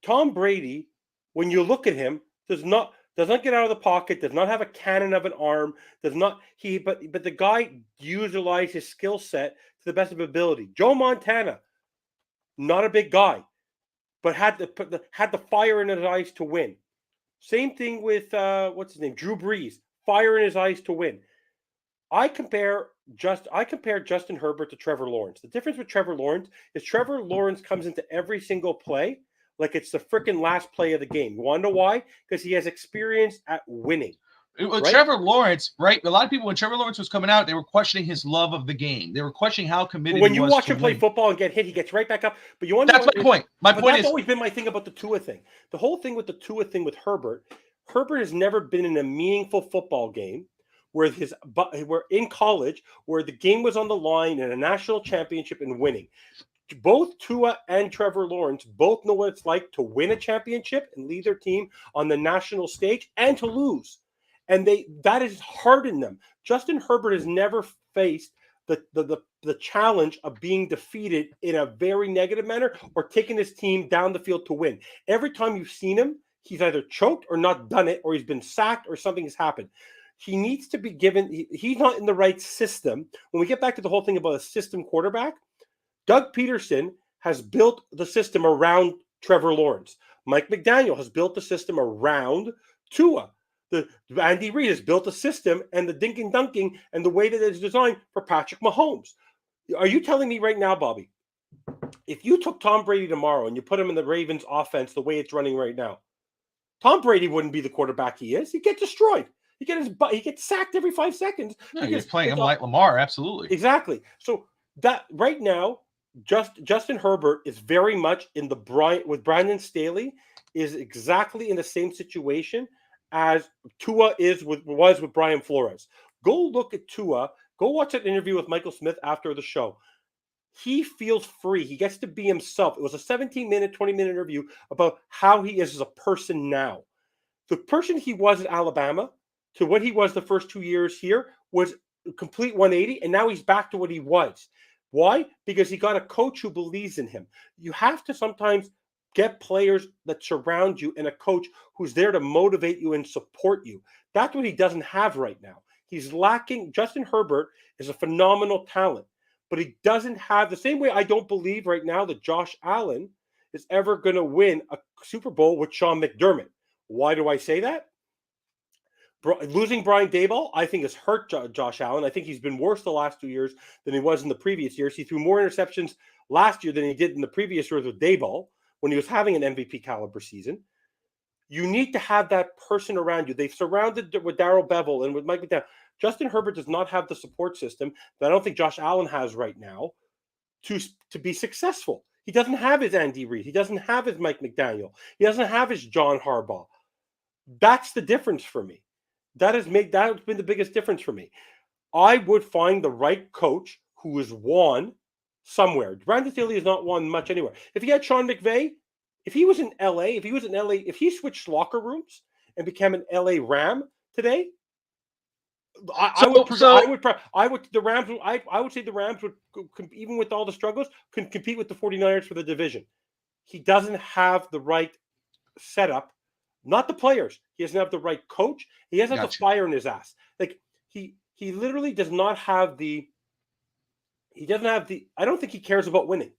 Tom Brady, when you look at him, does not get out of the pocket, does not have a cannon of an arm, but the guy utilized his skill set to the best of ability. Joe Montana, not a big guy, but had the fire in his eyes to win. Same thing with Drew Brees, fire in his eyes to win. I compare Justin Herbert to Trevor Lawrence. The difference with Trevor Lawrence is Trevor Lawrence comes into every single play like it's the freaking last play of the game. You want to know why? Because he has experience at winning. Right? Trevor Lawrence, right? A lot of people, when Trevor Lawrence was coming out, they were questioning his love of the game. They were questioning how committed he was. When you watch him play football and get hit, he gets right back up. But you want that's my point. My point that's always been my thing about the Tua thing. The whole thing with the Tua thing with Herbert has never been in a meaningful football game where in college where the game was on the line in a national championship and winning. Both Tua and Trevor Lawrence both know what it's like to win a championship and lead their team on the national stage and to lose. And that has hardened them. Justin Herbert has never faced the challenge of being defeated in a very negative manner or taking his team down the field to win. Every time you've seen him, he's either choked or not done it, or he's been sacked or something has happened. He needs to be given – he's not in the right system. When we get back to the whole thing about a system quarterback, Doug Peterson has built the system around Trevor Lawrence. Mike McDaniel has built the system around Tua. The Andy Reid has built a system and the dinking dunking and the way that it's designed for Patrick Mahomes. Are you telling me right now, Bobby, if you took Tom Brady tomorrow and you put him in the Ravens offense the way it's running right now, Tom Brady wouldn't be the quarterback he is. He'd get destroyed. He gets sacked every 5 seconds. No, you're playing him like Lamar, absolutely. Exactly. So that right now, Justin Herbert is very much in with Brandon Staley is exactly in the same situation as Tua was with Brian Flores. Go look at Tua. Go watch that interview with Michael Smith after the show. He feels free. He gets to be himself. It was a 17-minute, 20-minute interview about how he is as a person now. The person he was at Alabama to what he was the first 2 years here was a complete 180, and now he's back to what he was. Why? Because he got a coach who believes in him. You have to sometimes get players that surround you and a coach who's there to motivate you and support you. That's what he doesn't have right now. He's lacking. Justin Herbert is a phenomenal talent, but he doesn't have the same way. I don't believe right now that Josh Allen is ever going to win a Super Bowl with Sean McDermott. Why do I say that? Losing Brian Daboll, I think, has hurt Josh Allen. I think he's been worse the last 2 years than he was in the previous years. He threw more interceptions last year than he did in the previous years with Daboll when he was having an MVP caliber season. You need to have that person around you. They've surrounded with Darrell Bevell and with Mike McDaniel. Justin Herbert does not have the support system that I don't think Josh Allen has right now to be successful. He doesn't have his Andy Reid. He doesn't have his Mike McDaniel. He doesn't have his John Harbaugh. That's the difference for me. That's been the biggest difference for me. I would find the right coach who has won somewhere. Brandon Staley has not won much anywhere. If he had Sean McVay, if he was in LA, if he switched locker rooms and became an LA Ram today, I would say the Rams would, even with all the struggles, could compete with the 49ers for the division. He doesn't have the right setup. Not the players. He doesn't have the right coach. He doesn't have the fire in his ass. Like he literally does not have the. He doesn't have the. I don't think he cares about winning.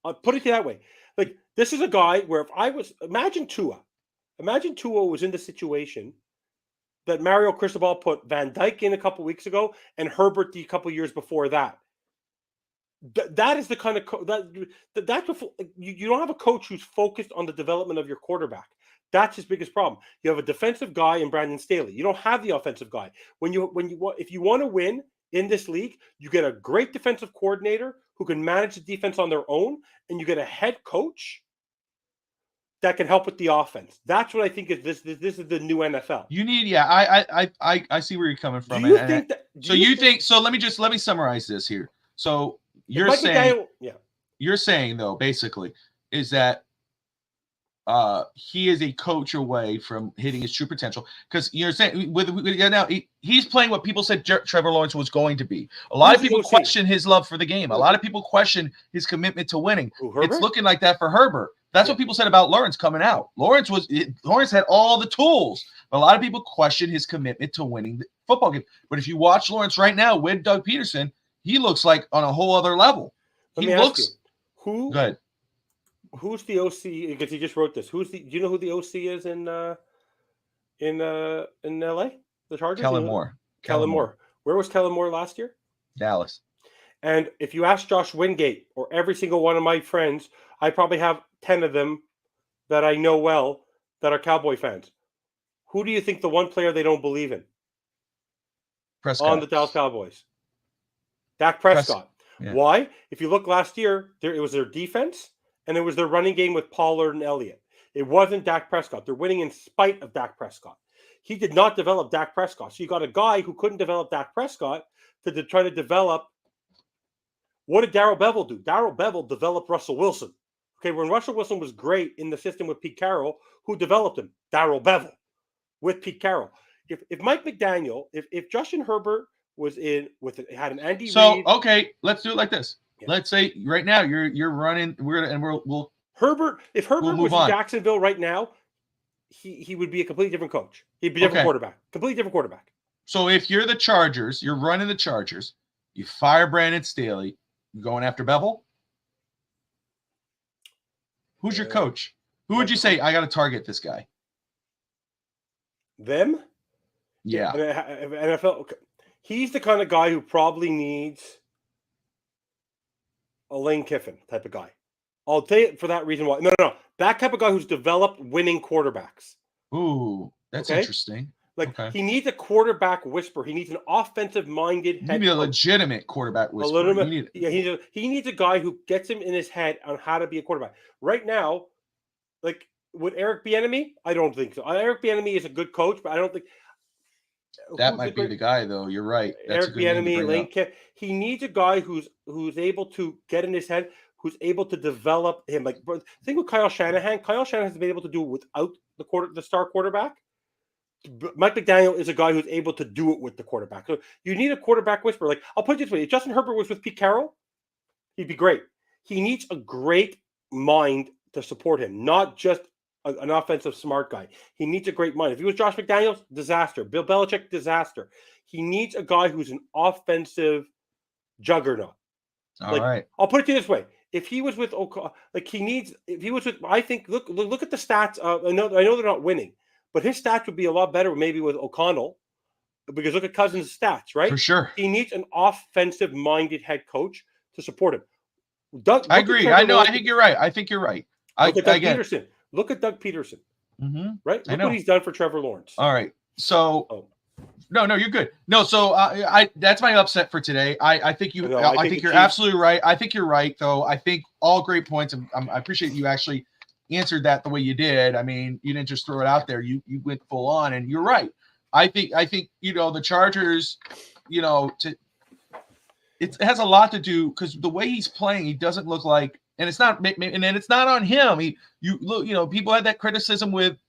I'll put it that way. Like this is a guy where if I was imagine Tua was in the situation that Mario Cristobal put Van Dyke in a couple weeks ago and Herbert the couple years before that. That is the kind of that's you don't have a coach who's focused on the development of your quarterback. That's his biggest problem. You have a defensive guy in Brandon Staley. You don't have the offensive guy. If you want to win in this league, you get a great defensive coordinator who can manage the defense on their own, and you get a head coach that can help with the offense. That's what I think is this is the new NFL. You need, I see where you're coming from. Do you think that? So let me summarize this here. So you're saying though, basically, is that he is a coach away from hitting his true potential because you're saying now he's playing what people said Trevor Lawrence was going to be. A lot of people question his love for the game. A lot of people question his commitment to winning. It's looking like that for Herbert. That's what people said about Lawrence coming out. Lawrence had all the tools, but a lot of people question his commitment to winning the football game. But if you watch Lawrence right now with Doug Peterson, he looks like on a whole other level. Go ahead. Who's the OC? Because he just wrote this. Do you know who the OC is in LA? The Chargers? Kellen Moore. Kellen Moore. Where was Kellen Moore last year? Dallas. And if you ask Josh Wingate or every single one of my friends, I probably have 10 of them that I know well that are Cowboy fans. Who do you think the one player they don't believe in? Prescott. On the Dallas Cowboys. Dak Prescott. Yeah. Why? If you look last year, it was their defense. And it was their running game with Pollard and Elliott. It wasn't Dak Prescott. They're winning in spite of Dak Prescott. He did not develop Dak Prescott. So you got a guy who couldn't develop Dak Prescott to try to develop. What did Darrell Bevell do? Darrell Bevell developed Russell Wilson. Okay, when Russell Wilson was great in the system with Pete Carroll, who developed him? Darrell Bevell with Pete Carroll. If Mike McDaniel, if Justin Herbert had an Andy Reid. Okay, let's do it like this. Yeah. Let's say right now you're running. We'll Herbert. If Herbert was in Jacksonville right now, he would be a completely different coach. He'd be a different quarterback. Completely different quarterback. So if you're the Chargers, you're running the Chargers. You fire Brandon Staley. You going after Bevell? Who's your coach? Who would you say I got to target this guy? Them? Yeah. NFL. Okay. He's the kind of guy who probably needs a Lane Kiffin type of guy. I'll tell you for that reason why. No. That type of guy who's developed winning quarterbacks. Ooh, that's interesting. Like he needs a quarterback whisperer. He needs an offensive-minded head. He needs a legitimate quarterback whisperer. He needs a guy who gets him in his head on how to be a quarterback. Right now, like would Eric Bieniemy? I don't think so. Eric Bieniemy is a good coach, but I don't think that might be the guy, though. You're right. That's Eric Bieniemy, Lane Kiffin. He needs a guy who's able to get in his head, who's able to develop him. Like think with Kyle Shanahan. Kyle Shanahan has been able to do it without the star quarterback. Mike McDaniel is a guy who's able to do it with the quarterback. So you need a quarterback whisperer. Like I'll put it this way: if Justin Herbert was with Pete Carroll, he'd be great. He needs a great mind to support him, not just an offensive smart guy. He needs a great mind. If he was Josh McDaniels, disaster. Bill Belichick, disaster. He needs a guy who's an offensive juggernaut. All right. I'll put it to you this way: if he was with I think look at the stats. I know they're not winning. But his stats would be a lot better maybe with O'Connell because look at Cousins' stats, right? For sure. He needs an offensive-minded head coach to support him. I agree. I think you're right. Look at Doug Peterson. Look at Doug Peterson. Mm-hmm. Right? Look what he's done for Trevor Lawrence. All right. So, no, you're good. No, so that's my upset for today. I think you're absolutely right. I think you're right, though. I think all great points. I appreciate you actually answered that the way you did. I mean, you didn't just throw it out there. You went full on, and you're right. I think the Chargers, it has a lot to do because the way he's playing, he doesn't look like, and it's not, and then it's not on him. People had that criticism with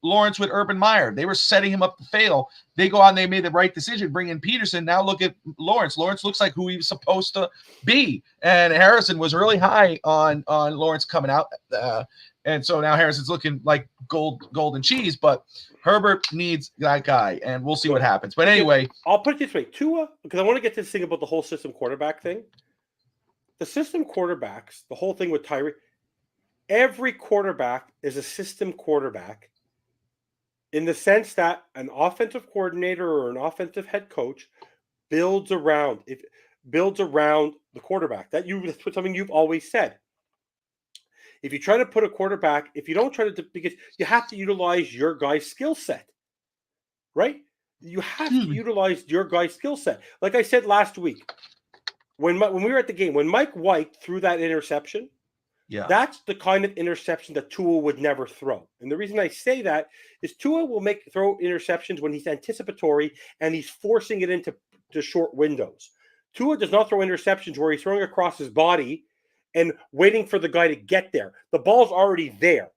Lawrence with Urban Meyer. They were setting him up to fail. They go out and they made the right decision, bring in Peterson. Now look at Lawrence. Lawrence looks like who he was supposed to be, and Harrison was really high on Lawrence coming out. And so now Harrison's looking like golden cheese, but Herbert needs that guy, and we'll see what happens. But anyway, I'll put it this way: Tua, because I want to get to this thing about the whole system quarterback thing. The system quarterbacks, the whole thing with Tyree, every quarterback is a system quarterback in the sense that an offensive coordinator or an offensive head coach builds around the quarterback. That's something you've always said. If you try to put a quarterback, if you don't try to, because you have to utilize your guy's skill set, right? You have to utilize your guy's skill set. Like I said last week, when we were at the game, when Mike White threw that interception, that's the kind of interception that Tua would never throw. And the reason I say that is Tua will throw interceptions when he's anticipatory and he's forcing it into short windows. Tua does not throw interceptions where he's throwing across his body and waiting for the guy to get there. The ball's already there.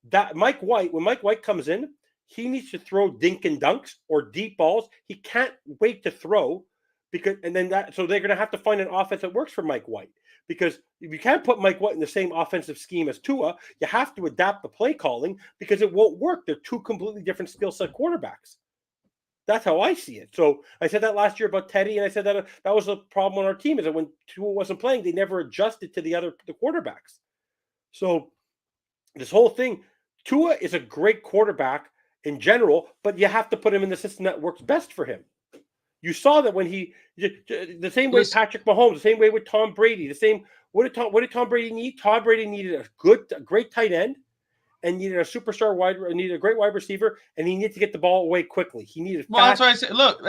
That when Mike White comes in, he needs to throw dink and dunks or deep balls. He can't wait to throw so they're going to have to find an offense that works for Mike White, because if you can't put Mike White in the same offensive scheme as Tua, you have to adapt the play calling because it won't work. They're two completely different skill set quarterbacks. That's how I see it. So I said that last year about Teddy, and I said that was the problem on our team, is that when Tua wasn't playing, they never adjusted to the quarterbacks. So this whole thing, Tua is a great quarterback in general, but you have to put him in the system that works best for him. You saw that when the same way Patrick Mahomes, the same way with Tom Brady, what did Tom Brady need? Tom Brady needed a great tight end, and needed needed a great wide receiver, and he needed to get the ball away quickly. He needed that's why I said, look,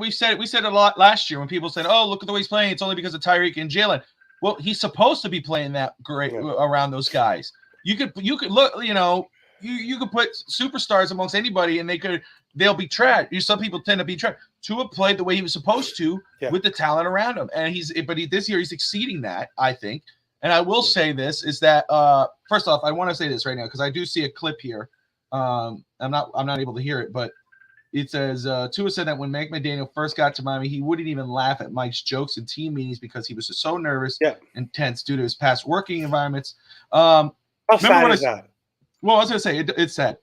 we said it a lot last year when people said, "Oh, look at the way he's playing. It's only because of Tyreek and Jaylen." Well, he's supposed to be playing that great around those guys. You could look, you could put superstars amongst anybody, and they'll be trash. Some people tend to be trash. Tua played the way he was supposed to with the talent around him, and this year he's exceeding that, I think. And I will say this is that first off, I want to say this right now because I do see a clip here. I'm not able to hear it, but it says Tua said that when Mike McDaniel first got to Miami, he wouldn't even laugh at Mike's jokes in team meetings because he was just so nervous and tense due to his past working environments. How sad is that? Well, I was going to say it's sad.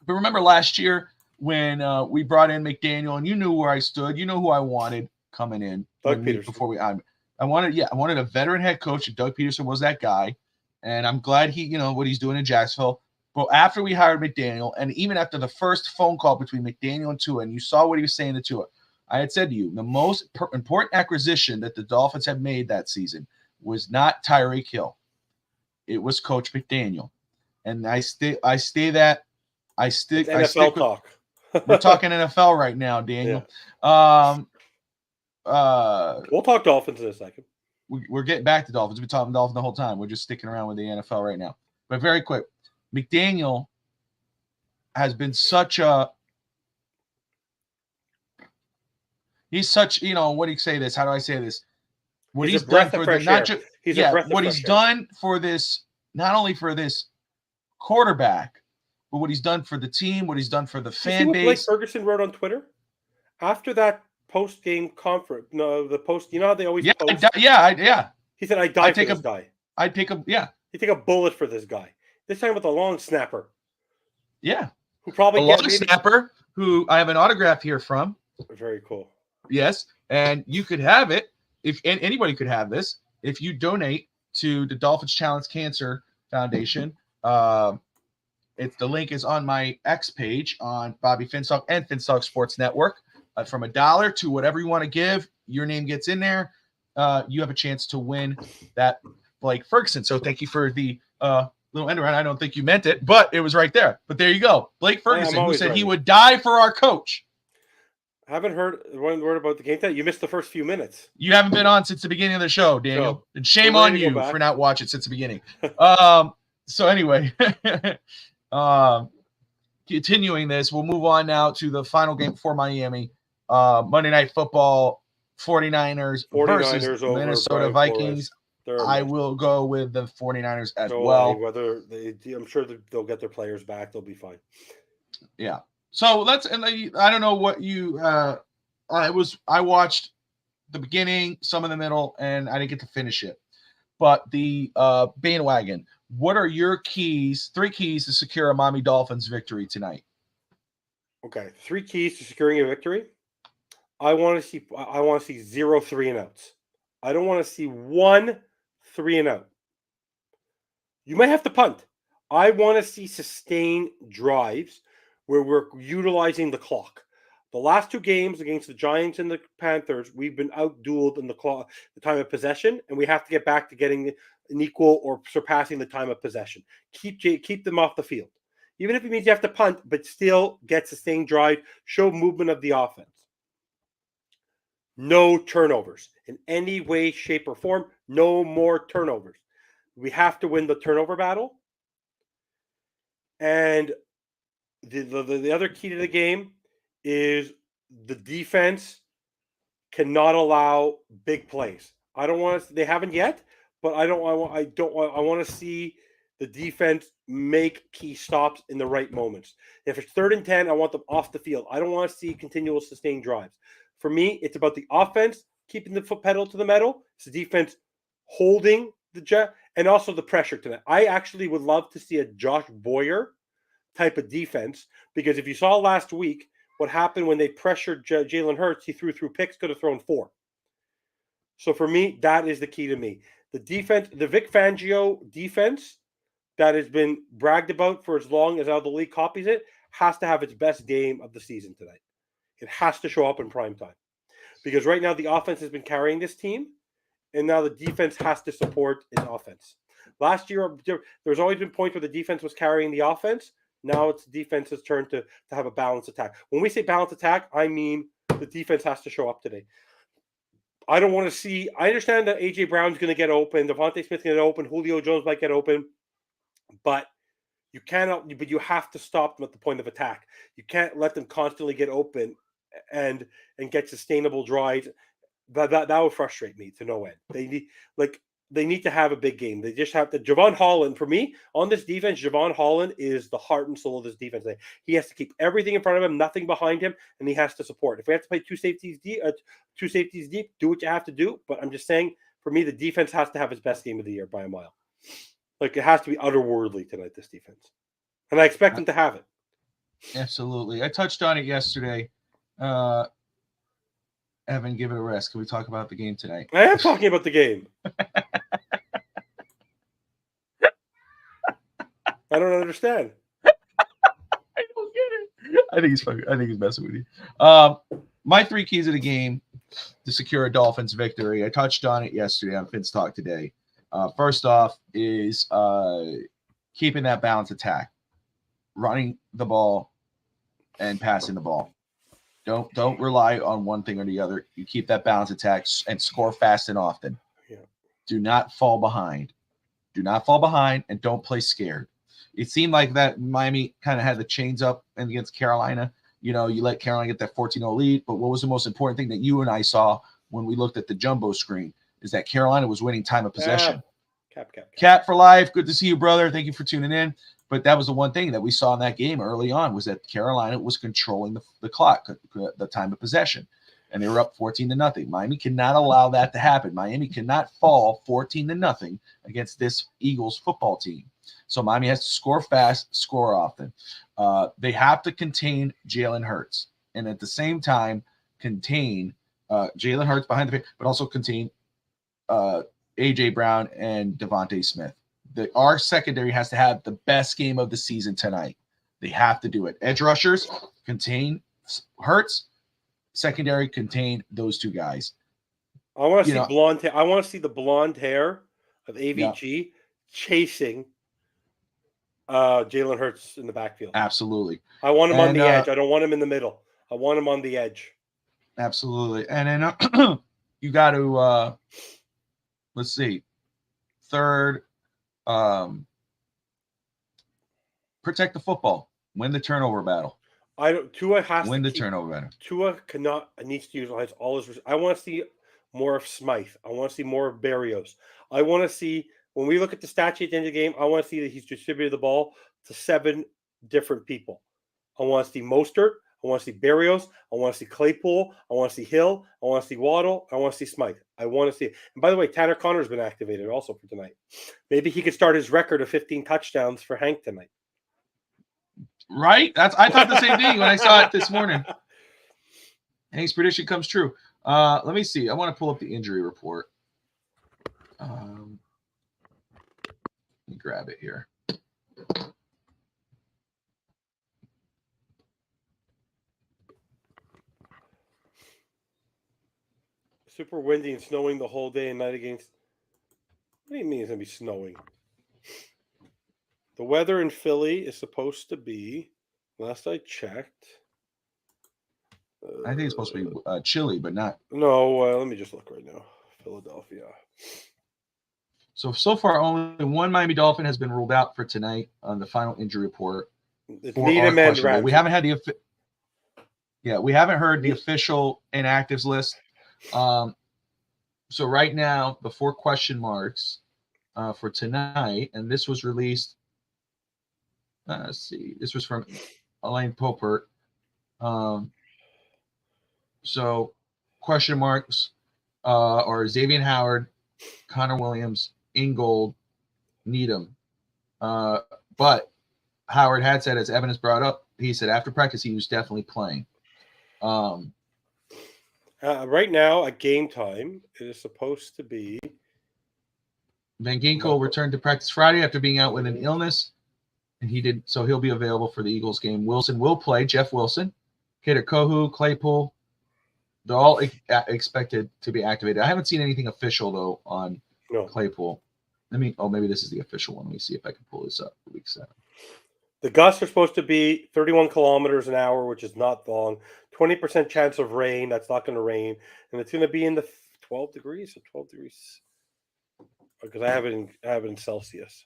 But remember last year when we brought in McDaniel, and you knew where I stood. You know who I wanted coming in. Doug Peterson. Before I wanted a veteran head coach, and Doug Peterson was that guy. And I'm glad what he's doing in Jacksonville. But after we hired McDaniel, and even after the first phone call between McDaniel and Tua, and you saw what he was saying to Tua, I had said to you, the most important acquisition that the Dolphins have made that season was not Tyreek Hill. It was Coach McDaniel. And I stick NFL talk. We're talking NFL right now, Daniel. Yeah. We'll talk Dolphins in a second. We're getting back to Dolphins. We've been talking Dolphins the whole time. We're just sticking around with the NFL right now. But very quick, McDaniel has been such a – he's such, what do you say this? How do I say this? What he's done for the – not just – what he's done for this – not only for this quarterback, but what he's done for the team, what he's done for the fan base. Blake Ferguson wrote on Twitter after that post-game conference. No, the post. You know how they always post? Yeah. He said, "I'd die for this guy. I'd take a You take a bullet for this guy. This time with a long snapper. Yeah, who probably snapper who I have an autograph here from. Very cool. Yes, and you could have it and anybody could have this if you donate to the Dolphins Challenge Cancer Foundation. The link is on my X page on Bobby Fins Talk and Fins Talk Sports Network. From $1 to whatever you want to give, your name gets in there. You have a chance to win that Blake Ferguson. So thank you for the little end around. I don't think you meant it, but it was right there. But there you go. Blake Ferguson, who said he would die for our coach. I haven't heard one word about the game tonight. You missed the first few minutes. You haven't been on since the beginning of the show, Daniel. And shame on you for not watching since the beginning. So anyway, continuing this, we'll move on now to the final game for Miami. Monday Night Football, 49ers versus Minnesota Vikings. I will go with the 49ers as well. I'm sure they'll get their players back. They'll be fine. Yeah. So I don't know what you I watched the beginning, some in the middle, and I didn't get to finish it. But the bandwagon, what are your three keys to secure a Miami Dolphins victory tonight? Okay, 3 keys to securing a victory. I want to see 0 3-and-outs. I don't want to see 1 3-and-out. You might have to punt. I want to see sustained drives where we're utilizing the clock. The last 2 games against the Giants and the Panthers, we've been outdueled in the time of possession, and we have to get back to getting an equal or surpassing the time of possession. Keep them off the field. Even if it means you have to punt, but still get sustained drive, show movement of the offense. No turnovers in any way, shape, or form. No more turnovers. We have to win the turnover battle. And the other key to the game is the defense cannot allow big plays. I don't want to. They haven't yet, but I want to see the defense make key stops in the right moments. If it's 3rd and 10, I want them off the field. I don't want to see continual sustained drives. For me, it's about the offense keeping the foot pedal to the metal. It's the defense holding the jet, and also the pressure tonight. I actually would love to see a Josh Boyer type of defense, because if you saw last week what happened when they pressured Jaylen Hurts, he threw picks, could have thrown 4. So for me, that is the key to me. The defense, the Vic Fangio defense that has been bragged about for as long as how the league copies it, has to have its best game of the season tonight. It has to show up in prime time, because right now the offense has been carrying this team, and now the defense has to support its offense. Last year, there's always been points where the defense was carrying the offense. Now it's the defense's turn to have a balanced attack. When we say balanced attack, I mean the defense has to show up today. I don't want to see – I understand that A.J. Brown's going to get open. Devontae Smith's going to get open. Julio Jones might get open. But you cannot – but you have to stop them at the point of attack. You can't let them constantly get open and get sustainable drives. That would frustrate me to no end. They need to have a big game. They just have to. Javon Holland, for me, on this defense, Javon Holland is the heart and soul of this defense. He has to keep everything in front of him, nothing behind him, and he has to support. If we have to play two safeties deep, do what you have to do. But I'm just saying, for me, the defense has to have its best game of the year by a mile. It has to be otherworldly tonight, this defense. And I expect them to have it. Absolutely. I touched on it yesterday. Evan, give it a rest. Can we talk about the game tonight? I am talking about the game. I don't understand. I don't get it. I think he's fucking. I think he's messing with you. My 3 keys of the game to secure a Dolphins victory. I touched on it yesterday on Fins Talk today. First off is keeping that balanced attack, running the ball and passing the ball. Don't rely on one thing or the other. You keep that balanced attack and score fast and often. Yeah. Do not fall behind. Do not fall behind and don't play scared. It seemed like that Miami kind of had the chains up against Carolina. You know, you let Carolina get that 14-0 lead. But what was the most important thing that you and I saw when we looked at the jumbo screen is that Carolina was winning time of possession. Cap for life. Good to see you, brother. Thank you for tuning in. But that was the one thing that we saw in that game early on was that Carolina was controlling the clock, the time of possession. And they were up 14-0. Miami cannot allow that to happen. Miami cannot fall 14-0 against this Eagles football team. So Miami has to score fast, score often. They have to contain Jalen Hurts. And at the same time, contain Jalen Hurts behind the pick, but also contain A.J. Brown and Devontae Smith. Our secondary has to have the best game of the season tonight. They have to do it. Edge rushers contain Hurts. Secondary contain those 2 guys. I want to see blonde hair. I want to see the blonde hair of AVG chasing Jalen Hurts in the backfield. Absolutely. I want him on the edge. I don't want him in the middle. I want him on the edge. Absolutely. And then you got to let's see. Third, protect the football. Win the turnover battle. Tua has win to the turnover battle. Tua needs to utilize all his. I want to see more of Smythe. I want to see more of Berrios. I want to see when we look at the stat sheet at the end of the game. I want to see that he's distributed the ball to 7 different people. I want to see Mostert. I want to see Berrios. I want to see Claypool. I want to see Hill. I want to see Waddle. I want to see Smythe. I want to see it. And by the way, Tanner Connor's been activated also for tonight. Maybe he could start his record of 15 touchdowns for Hank tonight. Right? I thought the same thing when I saw it this morning. Hank's prediction comes true. Let me see. I want to pull up the injury report. Let me grab it here. Super windy and snowing the whole day and night against. What do you mean it's going to be snowing? The weather in Philly is supposed to be, last I checked. I think it's supposed to be chilly, but not. No, let me just look right now. Philadelphia. So far, only 1 Miami Dolphin has been ruled out for tonight on the final injury report. It's Needham and Ramsey. We haven't had we haven't heard the official inactives list. So right now, the 4 question marks for tonight, and this was released. Let's see. This was from Elaine Popert. So question marks are Xavier Howard, Connor Williams, Ingold, Needham. But Howard had said, as Evan has brought up, he said after practice he was definitely playing. Right now, at game time, it is supposed to be. Van Ginkel returned to practice Friday after being out with an illness, and so he'll be available for the Eagles game. Wilson will play. Jeff Wilson, Kader Kohu, Claypool, they're all expected to be activated. I haven't seen anything official though on Claypool. Maybe this is the official one. Let me see if I can pull this up for week 7. The gusts are supposed to be 31 kilometers an hour, which is not long. 20% chance of rain. That's not going to rain. And it's going to be in the 12 degrees. 12 degrees. Because I have it in Celsius.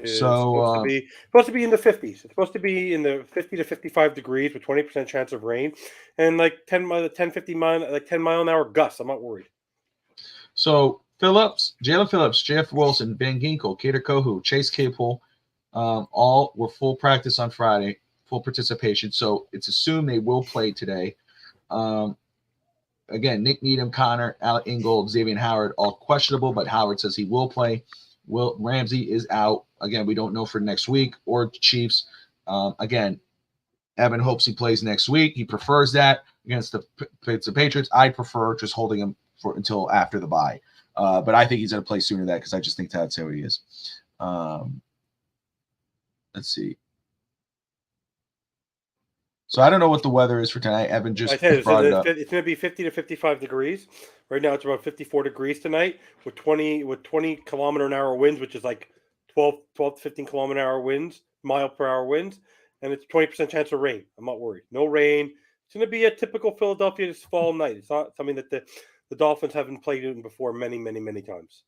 It's supposed to be in the 50s. It's supposed to be in the 50 to 55 degrees with 20% chance of rain and like 10 mile an hour gusts. I'm not worried. So Jalen Phillips, Jeff Wilson, Van Ginkel, Kader Kohu, Chase Claypool, all were full practice on Friday, full participation. So it's assumed they will play today. Again, Nick Needham, Connor, Alec Ingold, Xavier Howard, all questionable, but Howard says he will play. Ramsey is out. Again, we don't know for next week or Chiefs. Again, Evan hopes he plays next week. He prefers that against the Patriots. I prefer just holding him until after the bye. But I think he's going to play sooner than that because I just think that's how he is. Let's see. So I don't know what the weather is for tonight. Evan just brought it up. It's going to be 50 to 55 degrees. Right now it's about 54 degrees tonight with 20 kilometer an hour winds, which is like 12 to 15 kilometer an hour winds, mile per hour winds, and it's 20% chance of rain. I'm not worried. No rain. It's going to be a typical Philadelphia fall night. It's not something that the Dolphins haven't played in before many times.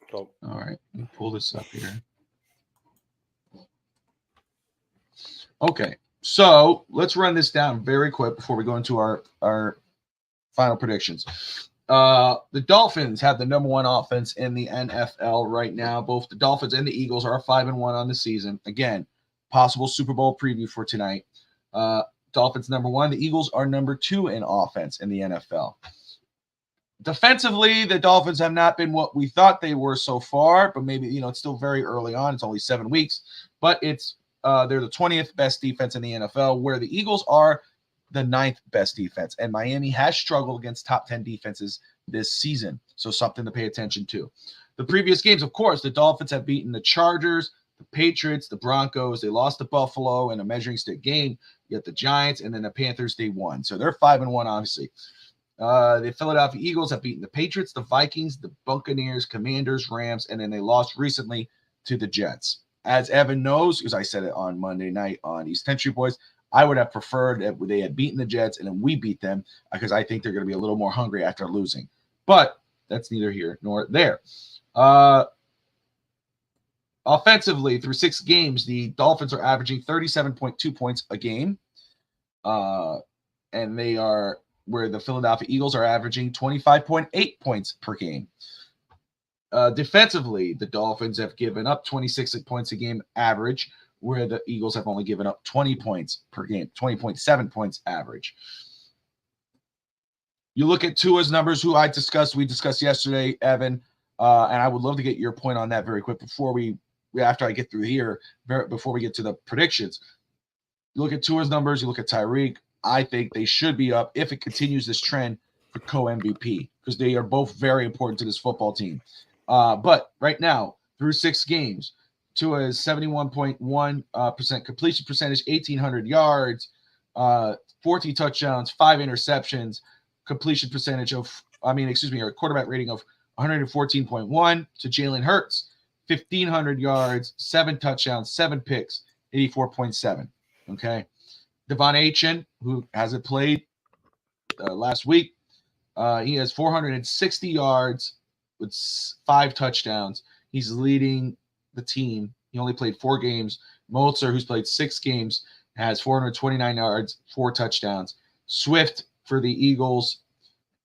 So, all right, let me pull this up here. Okay, so let's run this down very quick before we go into our final predictions. The Dolphins have the number one offense in the NFL right now. Both the Dolphins and the Eagles are 5-1 on the season. Again, possible Super Bowl preview for tonight. Dolphins number one. The Eagles are number 2 in offense in the NFL. Defensively, the Dolphins have not been what we thought they were so far, but maybe, it's still very early on. It's only 7 weeks, but they're the 20th best defense in the NFL, where the Eagles are the 9th best defense. And Miami has struggled against top 10 defenses this season. So something to pay attention to. The previous games, of course, the Dolphins have beaten the Chargers, the Patriots, the Broncos. They lost to Buffalo in a measuring stick game. You got the Giants, and then the Panthers, they won. So they're 5-1, obviously. The Philadelphia Eagles have beaten the Patriots, the Vikings, the Buccaneers, Commanders, Rams, and then they lost recently to the Jets. As Evan knows, because I said it on Monday night on East Country Boys, I would have preferred that they had beaten the Jets and then we beat them because I think they're going to be a little more hungry after losing. But that's neither here nor there. Offensively, through 6 games, the Dolphins are averaging 37.2 points a game. And they are where the Philadelphia Eagles are averaging 25.8 points per game. Defensively, the Dolphins have given up 26 points a game average, where the Eagles have only given up 20 points per game, 20.7 points average. You look at Tua's numbers, we discussed yesterday, Evan, and I would love to get your point on that very quick after I get through here, before we get to the predictions. You look at Tua's numbers, you look at Tyreek. I think they should be up if it continues this trend for co-MVP because they are both very important to this football team. But right now, through 6 games, Tua is 71.1% completion percentage, 1,800 yards, 14 touchdowns, 5 interceptions, completion percentage a quarterback rating of 114.1 to Jaylen Hurts, 1,500 yards, 7 touchdowns, 7 picks, 84.7. Okay. Devon Achane, who hasn't played last week, he has 460 yards with 5 touchdowns. He's leading the team. He only played 4 games. Mostert, who's played 6 games, has 429 yards, 4 touchdowns. Swift for the Eagles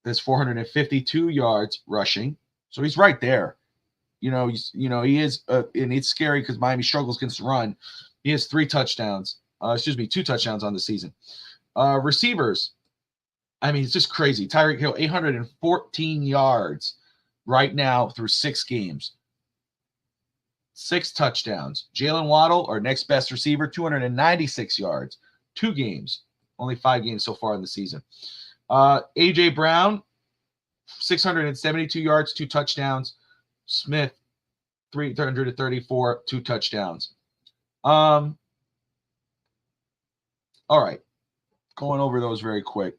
has 452 yards rushing. So he's right there. He is, and it's scary because Miami struggles against the run. He has 2 touchdowns on the season. Receivers, it's just crazy. Tyreek Hill, 814 yards right now through 6 games. 6 touchdowns. Jaylen Waddle, our next best receiver, 296 yards. 2 games. Only 5 games so far in the season. A.J. Brown, 672 yards, 2 touchdowns. Smith, 334, 2 touchdowns. All right. Going over those very quick.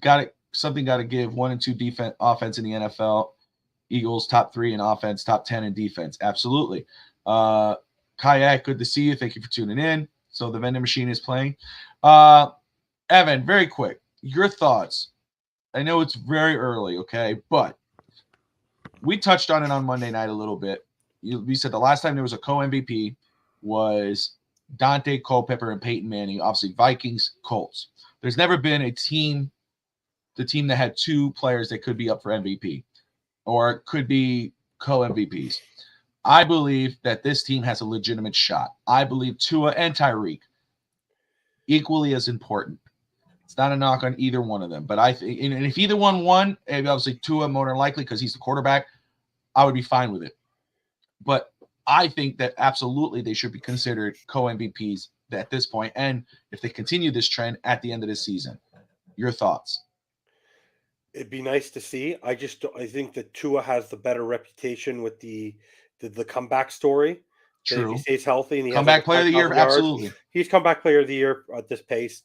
Got to give. 1 and 2 offense in the NFL. Eagles top 3 in offense, top 10 in defense. Absolutely. Kayak, good to see you. Thank you for tuning in. So the vending machine is playing. Evan, very quick. Your thoughts. I know it's very early, okay? But we touched on it on Monday night a little bit. We said the last time there was a co-MVP was Dante Culpepper and Peyton Manning, obviously Vikings, Colts. There's never been the team that had 2 players that could be up for MVP or could be co-MVPs. I believe that this team has a legitimate shot. I believe Tua and Tyreek equally as important. It's not a knock on either one of them, but I think, and if either one won, obviously Tua more than likely because he's the quarterback, I would be fine with it. But I think that absolutely they should be considered co-MVPs at this point, and if they continue this trend at the end of this season. Your thoughts? It'd be nice to see. I think that Tua has the better reputation with the comeback story. That if he True. stays healthy and he has Comeback like player of the year, 5,000 yards, absolutely. he's comeback player of the year at this pace.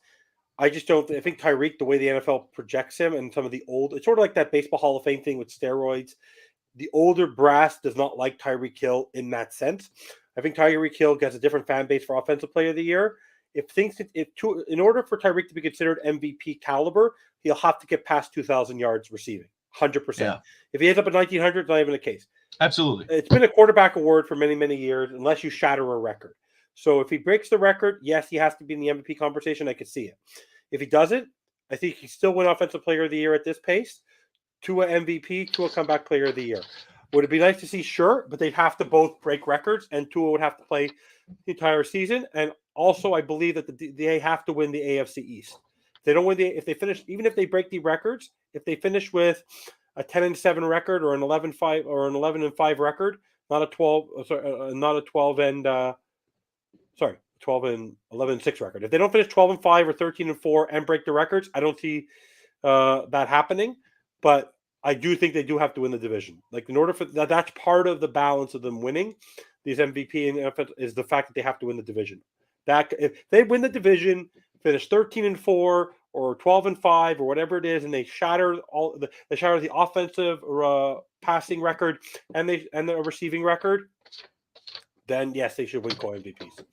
I just don't. I think Tyreek, the way the NFL projects him, and some of the old, it's sort of like that baseball Hall of Fame thing with steroids. The older brass does not like Tyreek Hill in that sense. I think Tyreek Hill gets a different fan base for offensive player of the year. In order for Tyreek to be considered MVP caliber, he'll have to get past 2,000 yards receiving, 100%. Yeah. If he ends up at 1,900, it's not even the case. Absolutely. It's been a quarterback award for many, many years, unless you shatter a record. So if he breaks the record, yes, he has to be in the MVP conversation. I could see it. If he doesn't, I think he still win Offensive Player of the Year at this pace. Tua MVP, Tua comeback player of the year. Would it be nice to see? Sure, but they'd have to both break records, and Tua would have to play the entire season. And also, I believe that they have to win the AFC East. If they don't win if they finish, even if they break the records, if they finish with a 10-7 record or an 11-5 or an 11-5 record, not a 12, not a 12 and 12 and 11-6 record. If they don't finish 12-5 or 13-4 and break the records, I don't see that happening. But I do think they do have to win the division. Like, in order for that's part of the balance of them winning these MVP and NFL is the fact that they have to win the division. That if they win the division, finish 13-4 or 12-5 or whatever it is, and they shatter the offensive passing record and the receiving record, then yes, they should win co-MVPs.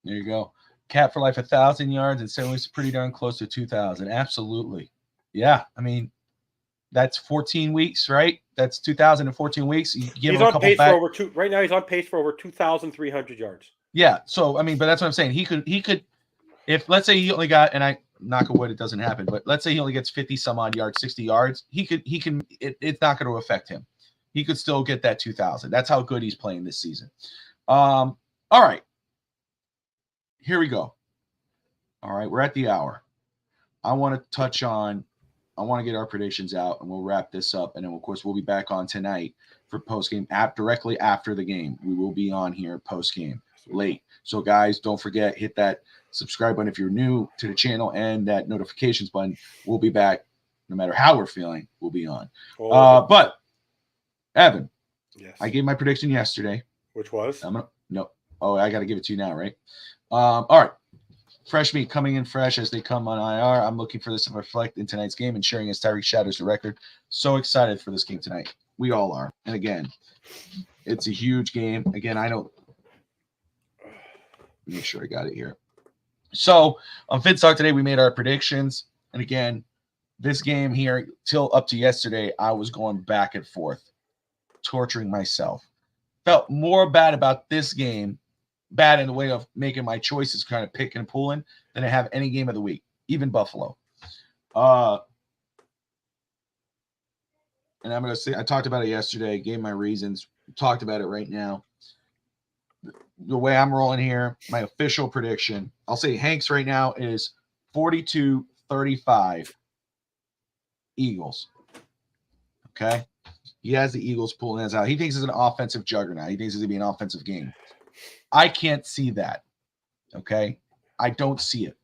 There you go. Cap for life, 1,000 yards, and certainly pretty darn close to 2,000. Absolutely. Yeah, I mean, that's 14 weeks, right? That's 2,014 weeks. You give he's him a on couple pace back. for over two. Right now, he's on pace for over 2,300 yards. Yeah. So I mean, but that's what I'm saying. He could, if let's say he only got, and I knock on wood, it doesn't happen, but let's say he only gets 50 some odd yards, 60 yards. It's not going to affect him. He could still get that 2,000. That's how good he's playing this season. All right. Here we go. All right, we're at the hour. I want to get our predictions out, and we'll wrap this up. And then, of course, we'll be back on tonight for post-game directly after the game. We will be on here post-game late. So, guys, don't forget, hit that subscribe button if you're new to the channel and that notifications button. We'll be back no matter how we're feeling. We'll be on. But, Evan, yes, I gave my prediction yesterday. Which was? I got to give it to you now, right? All right. Fresh meat coming in fresh as they come on IR. I'm looking for this to reflect in tonight's game and sharing as Tyreek shatters the record. So excited for this game tonight. We all are. And again, it's a huge game. Again, make sure I got it here. So on Fins Talk today, we made our predictions. And again, this game here, till up to yesterday, I was going back and forth, torturing myself. Felt more bad about this game, bad in the way of making my choices, kind of picking and pulling, than I have any game of the week, even Buffalo. And I'm going to say, I talked about it yesterday, gave my reasons, talked about it right now. The way I'm rolling here, my official prediction, I'll say Hanks right now is 42-35 Eagles. Okay? He has the Eagles pulling us out. He thinks it's an offensive juggernaut. He thinks it's going to be an offensive game. I can't see that. Okay? I don't see it.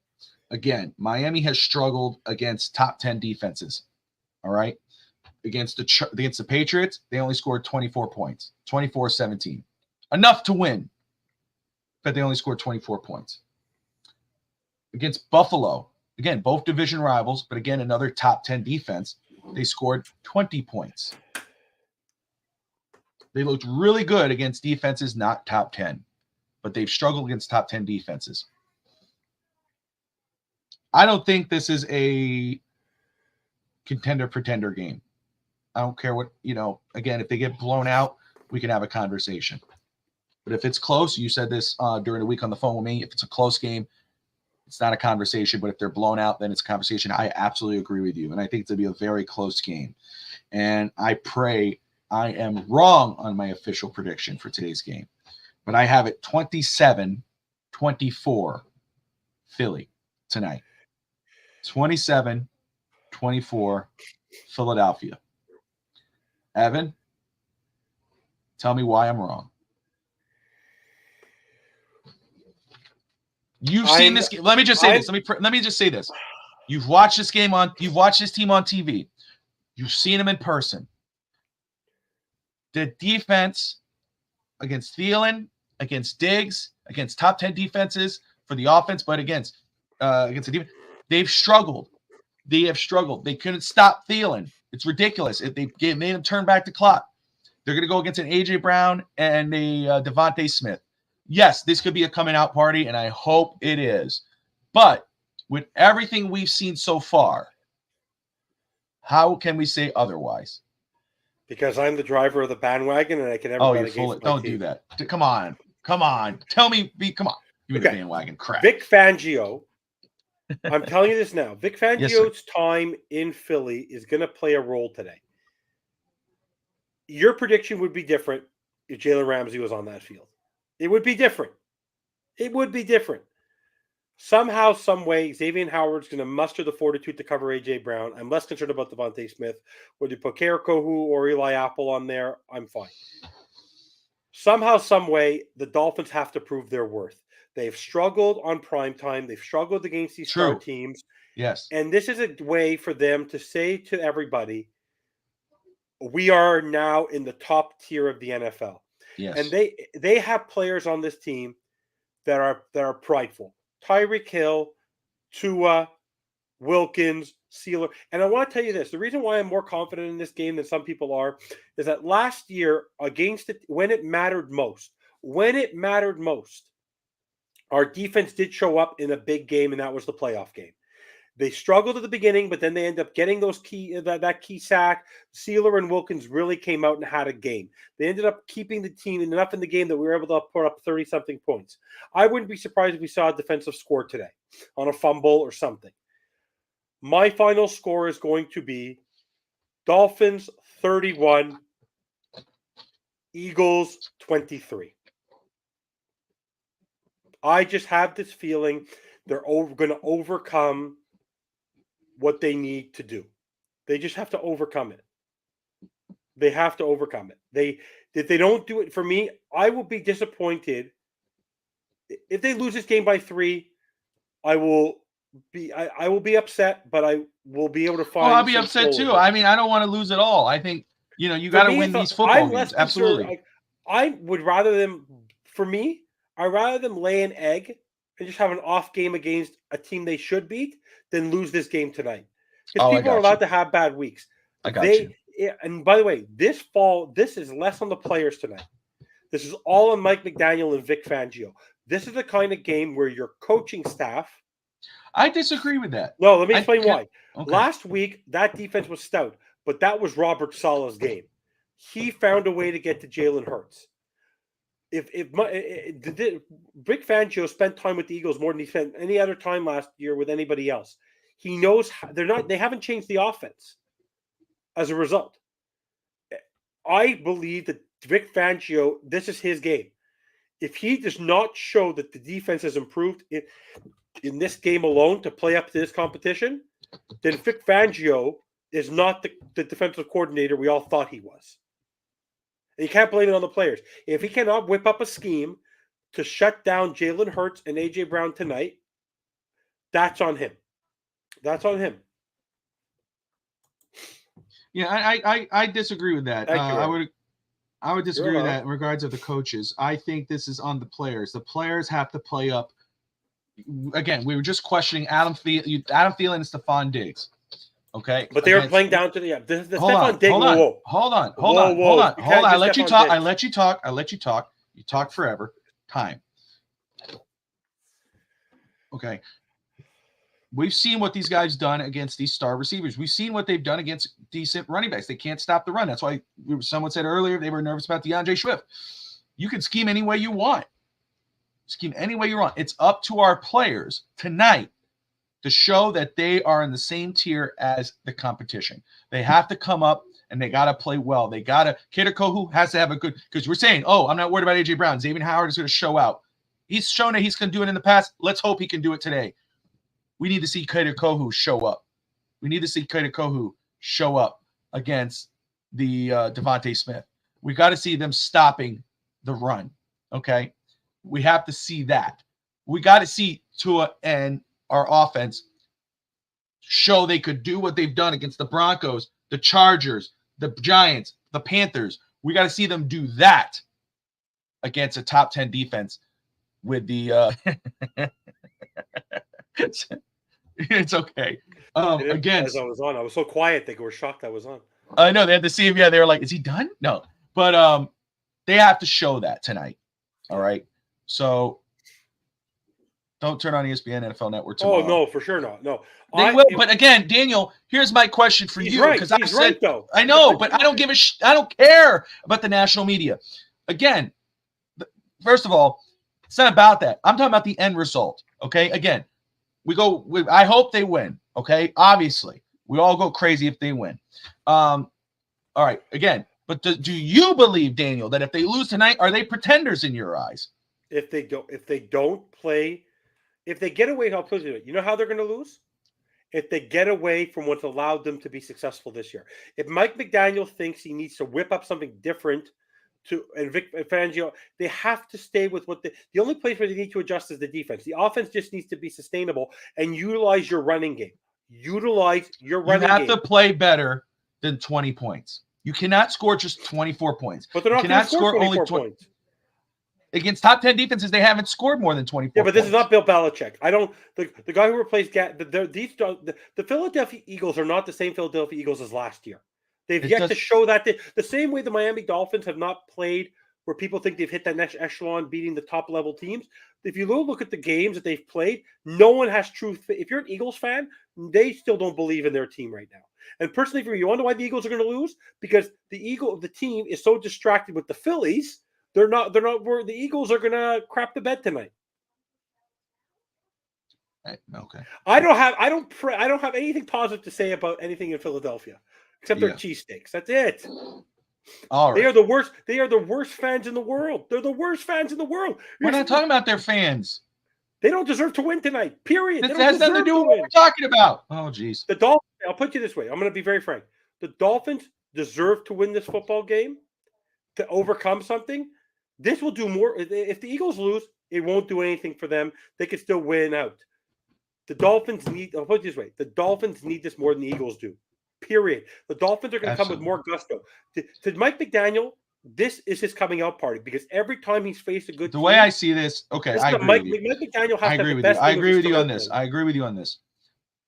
Again, Miami has struggled against top 10 defenses. All right? Against the Patriots, they only scored 24 points, 24-17. Enough to win, but they only scored 24 points. Against Buffalo, again, both division rivals, but again, another top 10 defense, they scored 20 points. They looked really good against defenses not top 10, but they've struggled against top 10 defenses. I don't think this is a contender-pretender game. I don't care what, again, if they get blown out, we can have a conversation. But if it's close, you said this during the week on the phone with me, if it's a close game, it's not a conversation. But if they're blown out, then it's a conversation. I absolutely agree with you. And I think it's going to be a very close game. And I pray I am wrong on my official prediction for today's game. But I have it 27-24 Philly tonight. 27-24 Philadelphia. Evan, tell me why I'm wrong. You've seen this game. Let me just say this. Let me just say this. You've watched this team on TV. You've seen them in person. The defense against Thielen, against Diggs, against top 10 defenses for the offense, but against the defense, they've struggled. They have struggled. They couldn't stop Thielen. It's ridiculous. If they made him turn back the clock, they're going to go against an A.J. Brown and a Devontae Smith. Yes, this could be a coming out party, and I hope it is. But with everything we've seen so far, how can we say otherwise? Because I'm the driver of the bandwagon, and I can never bet against my Don't team. do that. Come on. Tell me. Come on. You in the bandwagon crap. Vic Fangio. I'm telling you this now. Vic Fangio's time in Philly is going to play a role today. Your prediction would be different if Jaylen Ramsey was on that field. It would be different. Somehow, some way, Xavier Howard's going to muster the fortitude to cover A.J. Brown. I'm less concerned about Devontae Smith. Whether you put Kohu or Eli Apple on there, I'm fine. Somehow, some way, the Dolphins have to prove their worth. They've struggled on primetime. They've struggled against these star teams. Yes. And this is a way for them to say to everybody, we are now in the top tier of the NFL. Yes. And they have players on this team that are prideful. Tyreek Hill, Tua, Wilkins, Sealer. And I want to tell you this. The reason why I'm more confident in this game than some people are is that last year against it, when it mattered most, our defense did show up in a big game, and that was the playoff game. They struggled at the beginning, but then they ended up getting those that key sack. Sealer and Wilkins really came out and had a game. They ended up keeping the team enough in the game that we were able to put up 30-something points. I wouldn't be surprised if we saw a defensive score today on a fumble or something. My final score is going to be Dolphins 31, Eagles 23. I just have this feeling they're going to overcome what they need to do. They just have to overcome it. If they don't do it, for me, I will be disappointed. If they lose this game by 3, I will be upset, but I will be able to find. I'll be upset too. I mean, I don't want to lose at all. I think you got to win these football games. Absolutely. I would rather them. For me, I'd rather them lay an egg and just have an off game against a team they should beat than lose this game tonight. Because people are allowed to have bad weeks. I got you. And by the way, this is less on the players tonight. This is all on Mike McDaniel and Vic Fangio. This is the kind of game where your coaching staff. I disagree with that. No, let me explain why. Okay. Last week, that defense was stout, but that was Robert Saleh's game. He found a way to get to Jalen Hurts. If Vic Fangio spent time with the Eagles more than he spent any other time last year with anybody else, he knows they haven't changed the offense as a result. I believe that Vic Fangio, this is his game. If he does not show that the defense has improved in this game alone to play up to this competition, then Vic Fangio is not the defensive coordinator we all thought he was. And you can't blame it on the players. If he cannot whip up a scheme to shut down Jalen Hurts and A.J. Brown tonight, that's on him. That's on him. Yeah, I disagree with that. I would disagree with that in regards of the coaches. I think this is on the players. The players have to play up. Again, we were just questioning Adam Thielen and Stephon Diggs. Okay, but they were playing down to the Stephon Diggs. Hold on. I let you talk. You talk forever. Time. Okay. We've seen what these guys done against these star receivers. We've seen what they've done against decent running backs. They can't stop the run. That's why someone said earlier they were nervous about DeAndre Swift. You can scheme any way you want. It's up to our players tonight to show that they are in the same tier as the competition. They have to come up and they got to play well. They got to – Kohu has to have a good – because we're saying, I'm not worried about A.J. Brown. Xavier Howard is going to show out. He's shown that he's going to do it in the past. Let's hope he can do it today. We need to see Kohu show up. We need to see Kohu show up against the Devontae Smith. We got to see them stopping the run, okay? We have to see that. We got to see Tua and our offense show they could do what they've done against the Broncos the Chargers, the Giants, the Panthers. We got to see them do that against a top 10 defense with the it's okay. Against as I was on, I was so quiet they were shocked I was on. I know they had to see him. Yeah, they were like, "Is he done?" No, but they have to show that tonight. All right, so don't turn on ESPN NFL Network tomorrow. Oh no, for sure not. No, they will. But again, Daniel, here's my question for you because I said, though. I know, but I don't give a I don't care about the national media. Again, first of all, it's not about that. I'm talking about the end result. Okay, again, I hope they win. Okay, obviously, we all go crazy if they win. All right, again, but do you believe, Daniel, that if they lose tonight, are they pretenders in your eyes? If they don't play, if they get away, I'll put it. You know how they're going to lose? If they get away from what's allowed them to be successful this year. If Mike McDaniel thinks he needs to whip up something different and Vic Fangio, they have to stay with what the only place where they need to adjust is the defense. The offense just needs to be sustainable and utilize your running game. Utilize your running game. You have to play better than 20 points. You cannot score just 24 points. But they're not going to score only 24 points. Against top 10 defenses, they haven't scored more than 24 Yeah, but this is not Bill Belichick. The guy who replaced the Philadelphia Eagles are not the same Philadelphia Eagles as last year. They've yet to show that the same way the Miami Dolphins have not played where people think they've hit that next echelon beating the top level teams. If you look at the games that they've played, no one has truth. If you're an Eagles fan, they still don't believe in their team right now. And personally, for me, you wonder why the Eagles are going to lose? Because the team is so distracted with the Phillies. The Eagles are going to crap the bed tonight. Okay. I don't have anything positive to say about anything in Philadelphia except their cheesesteaks. That's it. All right. They are the worst. They are the worst fans in the world. They're the worst fans in the world. We're not talking about their fans. They don't deserve to win tonight. Period. This has nothing to do with what we're talking about. Oh, geez. The Dolphins. I'll put you this way. I'm going to be very frank. The Dolphins deserve to win this football game to overcome something. This will do more. If the Eagles lose, it won't do anything for them. They can still win out. The Dolphins need. I'll put it this way. The Dolphins need this more than the Eagles do. Period. The Dolphins are going to come with more gusto. To Mike McDaniel, this is his coming out party because every time he's faced a good team, way I see this, okay, I agree Mike with you. Mike McDaniel has I agree with you. I agree with you on this. I agree with you on this.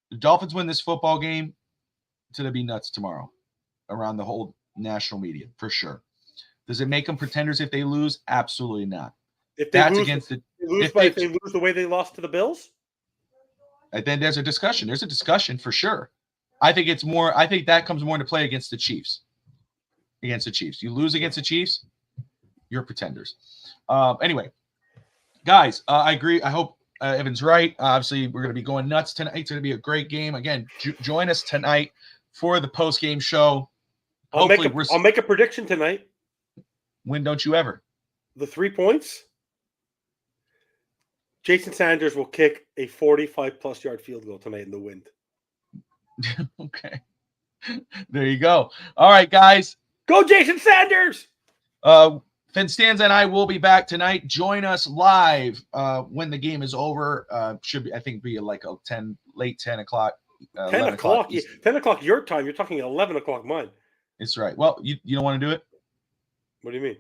The Dolphins win this football game, it's going to be nuts tomorrow around the whole national media for sure. Does it make them pretenders if they lose? Absolutely not. If they lose the way they lost to the Bills, then there's a discussion. There's a discussion for sure. I think that comes more into play against the Chiefs. Against the Chiefs. You lose against the Chiefs, you're pretenders. Anyway, guys, I agree. I hope Evan's right. Obviously, we're going to be going nuts tonight. It's going to be a great game. Again, join us tonight for the post-game show. I'll make a prediction tonight. When don't you ever? The 3 points. Jason Sanders will kick a 45-plus yard field goal tonight in the wind. Okay. There you go. All right, guys. Go Jason Sanders! FinStanza and I will be back tonight. Join us live when the game is over. Should be, I think, be like a late 10 o'clock. 10 o'clock. 10 o'clock your time. You're talking 11 o'clock mine. It's right. Well, you don't want to do it? What do you mean?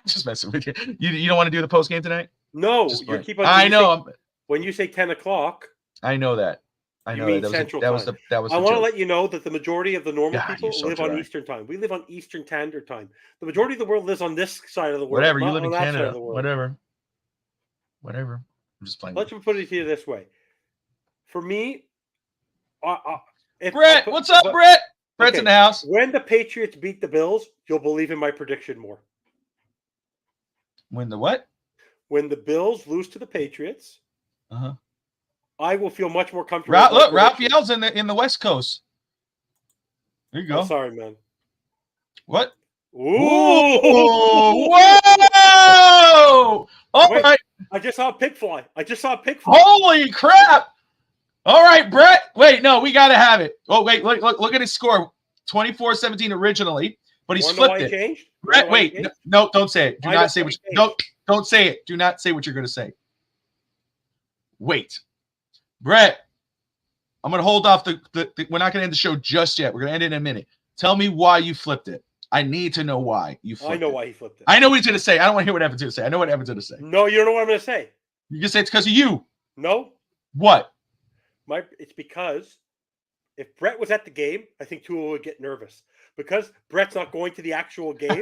Just messing with you. You don't want to do the post game tonight? No. You keep on. I know. When you say 10 o'clock. I know that. I know that was I want to let you know that the majority of the normal people live on Eastern time. We live on Eastern Standard Time. The majority of the world lives on this side of the world. Whatever. You live in Canada. Whatever. I'm just playing. Let's put it to you this way. For me, Brett, what's up, Brett? Brett's in the house. When the Patriots beat the Bills, you'll believe in my prediction more. When the what? When the Bills lose to the Patriots. Uh-huh. I will feel much more comfortable. Look, Raphael's in the West Coast. There you go. Oh, sorry, man. What? Ooh! Whoa! All right. I just saw a pig fly. Holy crap! All right, Brett. Wait, no, we got to have it. Oh, wait, look at his score. 24-17 originally, but he's flipped it. Changed? Brett, wait. No, don't say it. Do not say what don't say it. Do not say what you're going to say. Wait. Brett, I'm going to hold off we're not going to end the show just yet. We're going to end it in a minute. Tell me why you flipped it. I need to know why you flipped it. I know why he flipped it. I know what he's going to say. I don't want to hear what Evan's going to say. I know what Evan's going to say. No, you don't know what I'm going to say. You just say it's because of you. No. What? It's because if Brett was at the game, I think Tua would get nervous. Because Brett's not going to the actual game,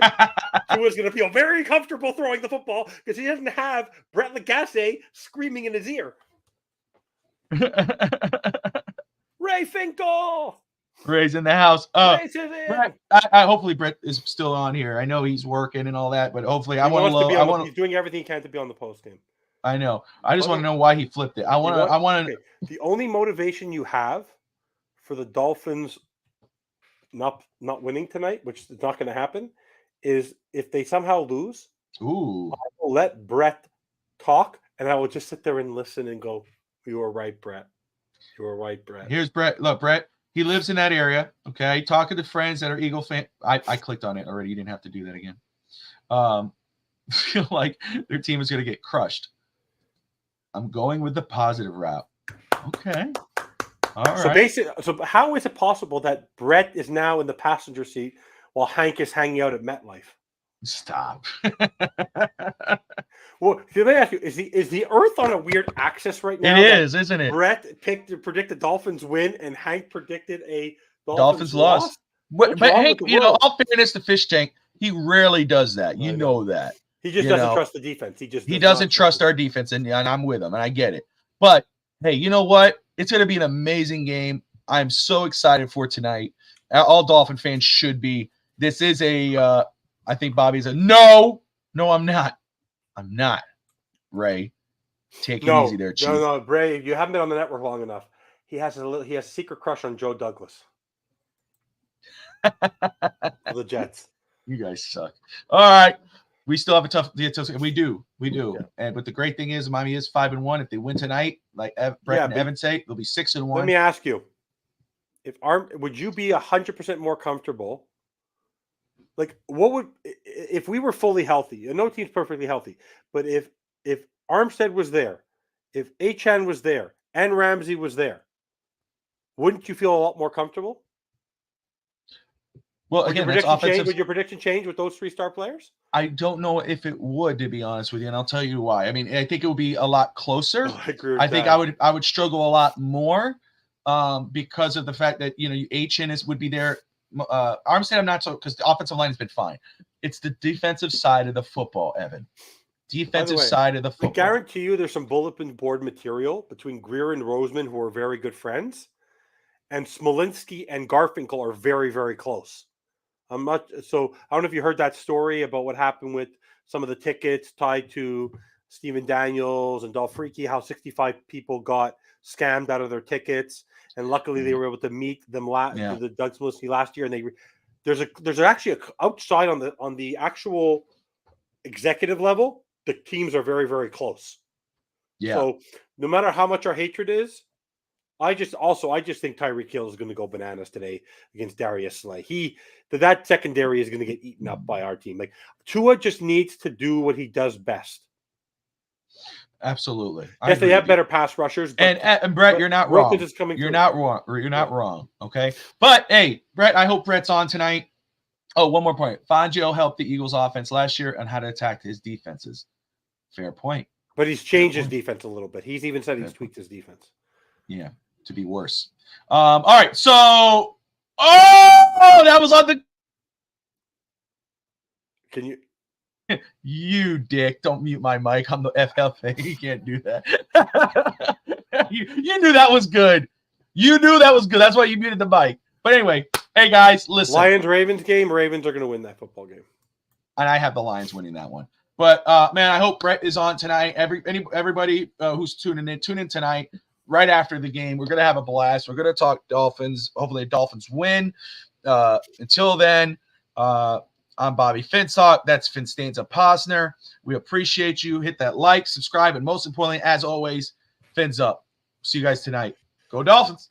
Tua's going to feel very comfortable throwing the football because he doesn't have Brett Lagasse screaming in his ear. Ray Finkel! Ray's in the house. Ray's in. Brett, I hopefully Brett is still on here. I know he's working and all that, but hopefully he's doing everything he can to be on the post game. I know. I just want to know why he flipped it. I want to. Okay. The only motivation you have for the Dolphins not winning tonight, which is not going to happen, is if they somehow lose. Ooh. I will let Brett talk, and I will just sit there and listen and go, "You were right, Brett. You were right, Brett." Here's Brett. Look, Brett. He lives in that area. Okay, talking to friends that are Eagle fan. I clicked on it already. You didn't have to do that again. Feel like their team is going to get crushed. I'm going with the positive route. Okay. All right. So how is it possible that Brett is now in the passenger seat while Hank is hanging out at MetLife? Stop. Well, let me ask you: is the Earth on a weird axis right now? It is, isn't it? Brett predicted Dolphins win, and Hank predicted a Dolphins loss. But Hank, all fairness to Fish Tank, he rarely does that. You know that. He just doesn't trust the defense. He doesn't trust our defense, and I'm with him, and I get it. But hey, you know what? It's going to be an amazing game. I'm so excited for tonight. All Dolphin fans should be. This is I think Bobby's no, I'm not. I'm not. Ray, take it easy there, Chief. No, Ray, you haven't been on the network long enough. He has a secret crush on Joe Douglas. The Jets. You guys suck. All right. We still have a tough. We do. Yeah. And but the great thing is, Miami is 5-1. If they win tonight, like Brett and Evan say, they'll be 6-1. Let me ask you: would you be 100% more comfortable? Like, what would if we were fully healthy? And no team's perfectly healthy, but if Armstead was there, if Achane was there, and Ramsey was there, wouldn't you feel a lot more comfortable? Well, again, that's offensive. Would your prediction change with those 3 star players? I don't know if it would, to be honest with you, and I'll tell you why. I mean, I think it would be a lot closer. I agree with I think that. I would struggle a lot more because of the fact that Achane would be there. Armstead, I'm not so, because the offensive line has been fine. It's the defensive side of the football, Evan. Defensive side of the football. I guarantee you there's some bulletin board material between Greer and Roseman, who are very good friends, and Smolinski and Garfinkel are very, very close. I don't know if you heard that story about what happened with some of the tickets tied to Stephen Daniels and Dolph Freaky, how 65 people got scammed out of their tickets. And luckily they were able to meet them the Doug Smolinski last year. And there's actually outside on the actual executive level, the teams are very, very close. Yeah. So no matter how much our hatred is, I just think Tyreek Hill is going to go bananas today against Darius Slay. That secondary is going to get eaten up by our team. Like, Tua just needs to do what he does best. Absolutely. Yes, they have better pass rushers. And Brett, you're not wrong. You're not wrong. You're not wrong. Okay. But hey, Brett, I hope Brett's on tonight. Oh, one more point. Fangio helped the Eagles offense last year on how to attack his defenses. Fair point. But he's changed his defense a little bit. He's even said he's tweaked his defense. Yeah, to be worse. All right. So, that was on the. Can you? You dick! Don't mute my mic. I'm the FFA. You can't do that. you knew that was good. You knew that was good. That's why you muted the mic. But anyway, hey guys, listen. Lions-Ravens game. Ravens are going to win that football game. And I have the Lions winning that one. But man, I hope Brett is on tonight. Everybody who's tuning in tonight. Right after the game, we're going to have a blast. We're going to talk Dolphins. Hopefully the Dolphins win. Until then, I'm Bobby Fins Talk. That's FinStanza Posner. We appreciate you. Hit that like, subscribe, and most importantly, as always, fins up. See you guys tonight. Go Dolphins.